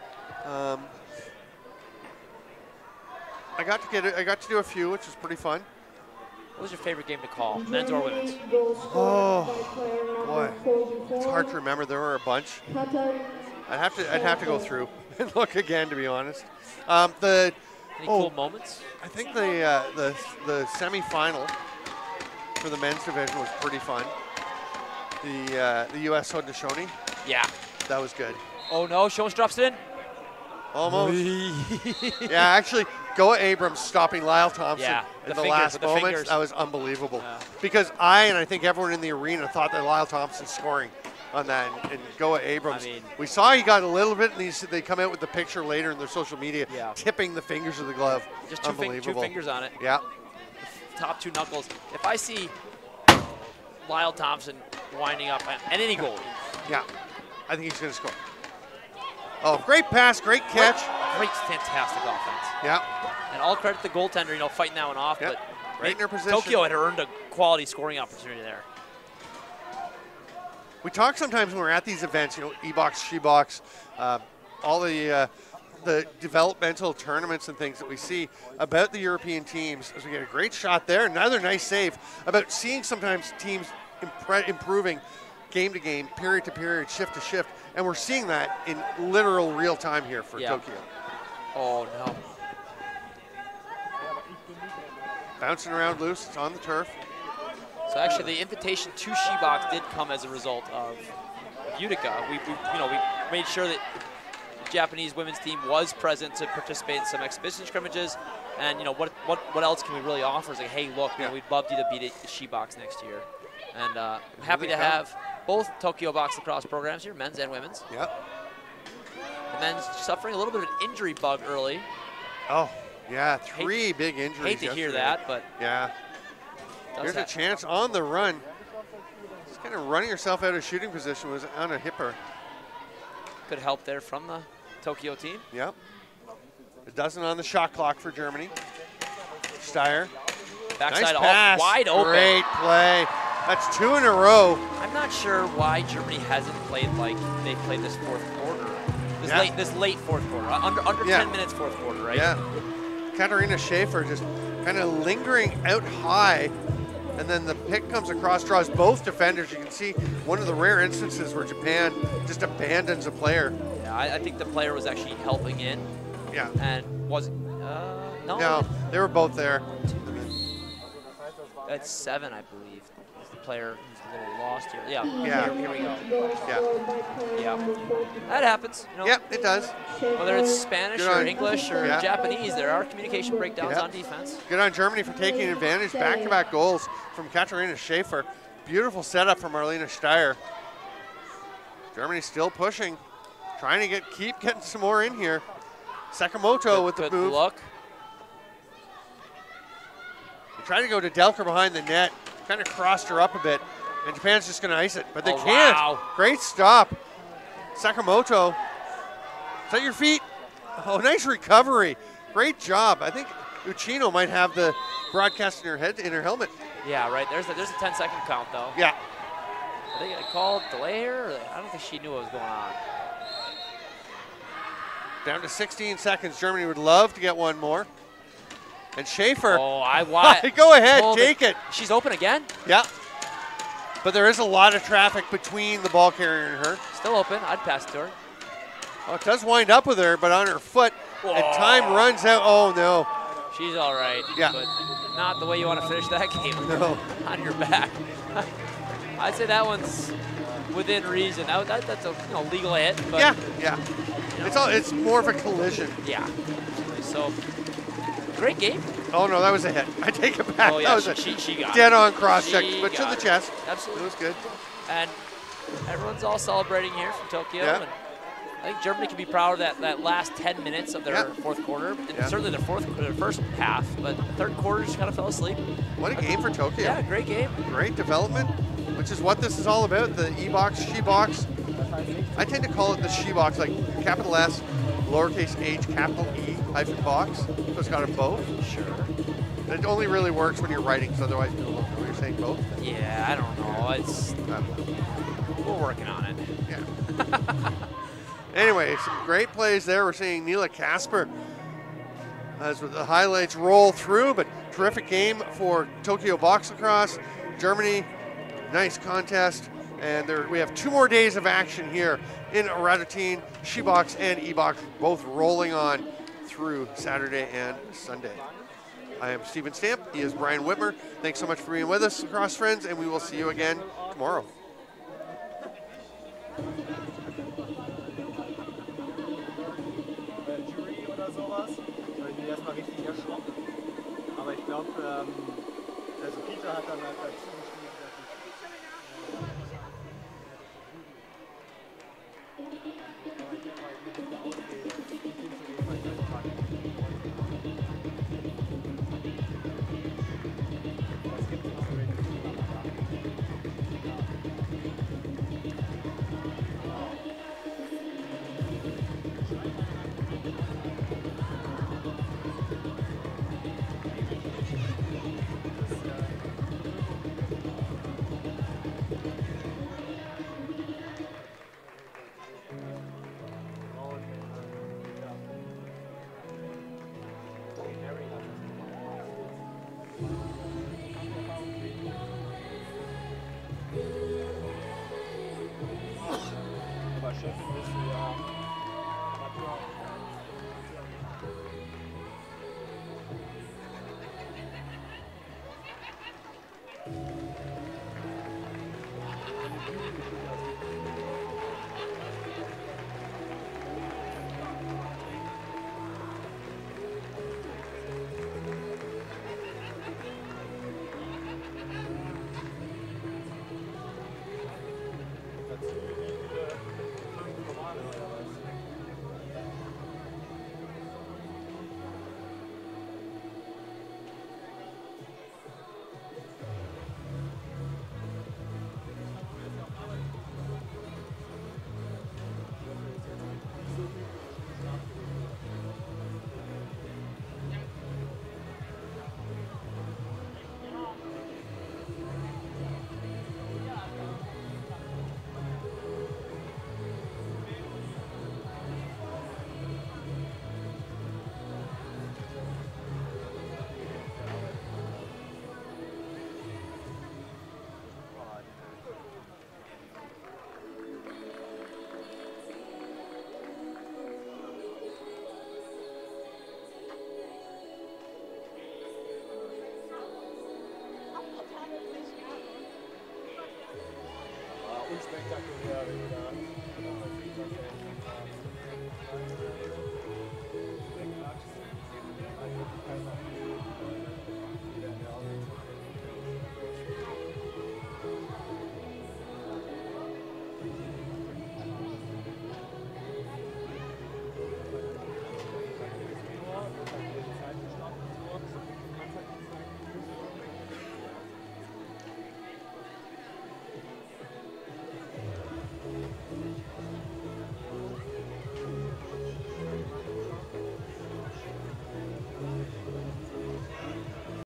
I got to do a few, which was pretty fun. What was your favorite game to call, men's or women's? Oh, boy, it's hard to remember. There were a bunch. I'd have to go through and look again, to be honest. Any cool moments? I think the semifinal for the men's division was pretty fun. The U.S. Haudenosaunee, Yeah. that was good. Oh no, Shones drops it in. Almost. Yeah, actually, Goa Abrams stopping Lyle Thompson Yeah, in the the fingers, last with the moments. fingers. That was unbelievable. Yeah. Because I think everyone in the arena thought that Lyle Thompson scoring on that, and Goa Abrams. I mean- we saw he got a little bit, and they come out with the picture later in their social media, Yeah. tipping the fingers of the glove. Just two Unbelievable. fingers on it. Yeah. Top two knuckles. If I see Lyle Thompson winding up at any goal, Yeah. I think he's going to score. Oh, great pass, great catch. great, fantastic offense. Yeah. And all credit to the goaltender, you know, fighting that one off. Yep. But Right in her position. Tokyo had earned a quality scoring opportunity there. We talk sometimes when we're at these events, you know, E-Box, SHEBOX, all the developmental tournaments and things that we see about the European teams, as we get a great shot there, another nice save, about seeing sometimes teams improving game to game, period to period, shift to shift, and we're seeing that in literal real time here for Yeah. Tokyo. Oh no. Bouncing around loose, it's on the turf. So actually, the invitation to SHEBOX did come as a result of Utica. We made sure that the Japanese women's team was present to participate in some exhibition scrimmages, and you know what else can we really offer? Is like, hey, look, you know, we'd love you to beat SHEBOX next year, and I'm happy to have both Tokyo Box Lacrosse programs here, men's and women's. Yep. The men's suffering a little bit of an injury bug early. Oh, yeah, three big injuries. Hate to hear yesterday. that, but Yeah. Here's a chance on the run. Just kind of running herself out of shooting position, was on a hipper. Good help there from the Tokyo team. Yep. A dozen on the shot clock for Germany. Steyer. Backside Nice all pass. wide open. Great play. That's two in a row. I'm not sure why Germany hasn't played like they played this fourth quarter. This late fourth quarter. Under 10 minutes fourth quarter, right? Yeah. Katarina Schaefer just kind of lingering out high. And then the pick comes across, draws both defenders. You can see one of the rare instances where Japan just abandons a player. Yeah, I think the player was actually helping in. Yeah. And wasn't. No. No, they were both there. That's 7, I believe. player who's a little lost here. Yeah, Yeah. Here we go. Yeah. Yeah, that happens. You know, Yep, it does. whether it's Spanish Good or on- English or Yeah. Japanese, there are communication breakdowns Yeah. on defense. Good on Germany for taking advantage. Back-to-back goals from Katharina Schaefer. Beautiful setup from Marlena Steyer. Germany still pushing, trying to keep getting some more in here. Sakamoto with the Good move. look. Trying to go to Delker behind the net. Kind of crossed her up a bit. And Japan's just going to ice it, but they Oh, can't. wow. Great stop. Sakamoto. Is that your feet? Oh, nice recovery. Great job. I think Uchino might have the broadcast in her helmet. Yeah, right. There's a 10-second count though. Yeah. Are they gonna call delay here? Or I don't think she knew what was going on. Down to 16 seconds. Germany would love to get one more. And Schaefer. Oh, why? Go ahead, Hold take it. She's open again. Yeah. But there is a lot of traffic between the ball carrier and her. Still open. I'd pass to her. Oh, it does wind up with her, but on her foot. Whoa. And time runs out. Oh, no. She's all right. Yeah. But not the way you want to finish that game. No. On your back. I'd say that one's within reason. That's a legal hit. But Yeah. It's more of a collision. Yeah. So great game. Oh, no, that was a hit. I take it back. Oh, yeah, That was a she got dead-on cross-check, She but to got the it. chest. Absolutely. It was good. And everyone's all celebrating here from Tokyo. Yeah. And I think Germany can be proud of that last 10 minutes of their Yeah. fourth quarter. And Yeah. certainly their first half, but third quarter just kind of fell asleep. What a game for Tokyo. Yeah, great game. Great development, which is what this is all about, the e-box, SHEBOX. I tend to call it the SHEBOX, like capital S, lowercase h, capital E, hyphen box. So it's got them both. Sure. It only really works when you're writing, because otherwise people don't know you're saying both. Yeah, I don't know. It's we're working on it. Yeah. Anyway, some great plays there. We're seeing Neela Kasper as the highlights roll through, but terrific game for Tokyo Box Lacrosse. Germany, nice contest. And we have 2 more days of action here in Radotín, SHEBOX and e-box, both rolling on through Saturday and Sunday. I am Stephen Stamp. He is Brian Whitmer. Thanks so much for being with us, lacrosse friends, and we will see you again tomorrow. Jury oder sowas. Da bin ich erstmal richtig erschrocken. Aber ich glaube, also Peter hat dann halt dazu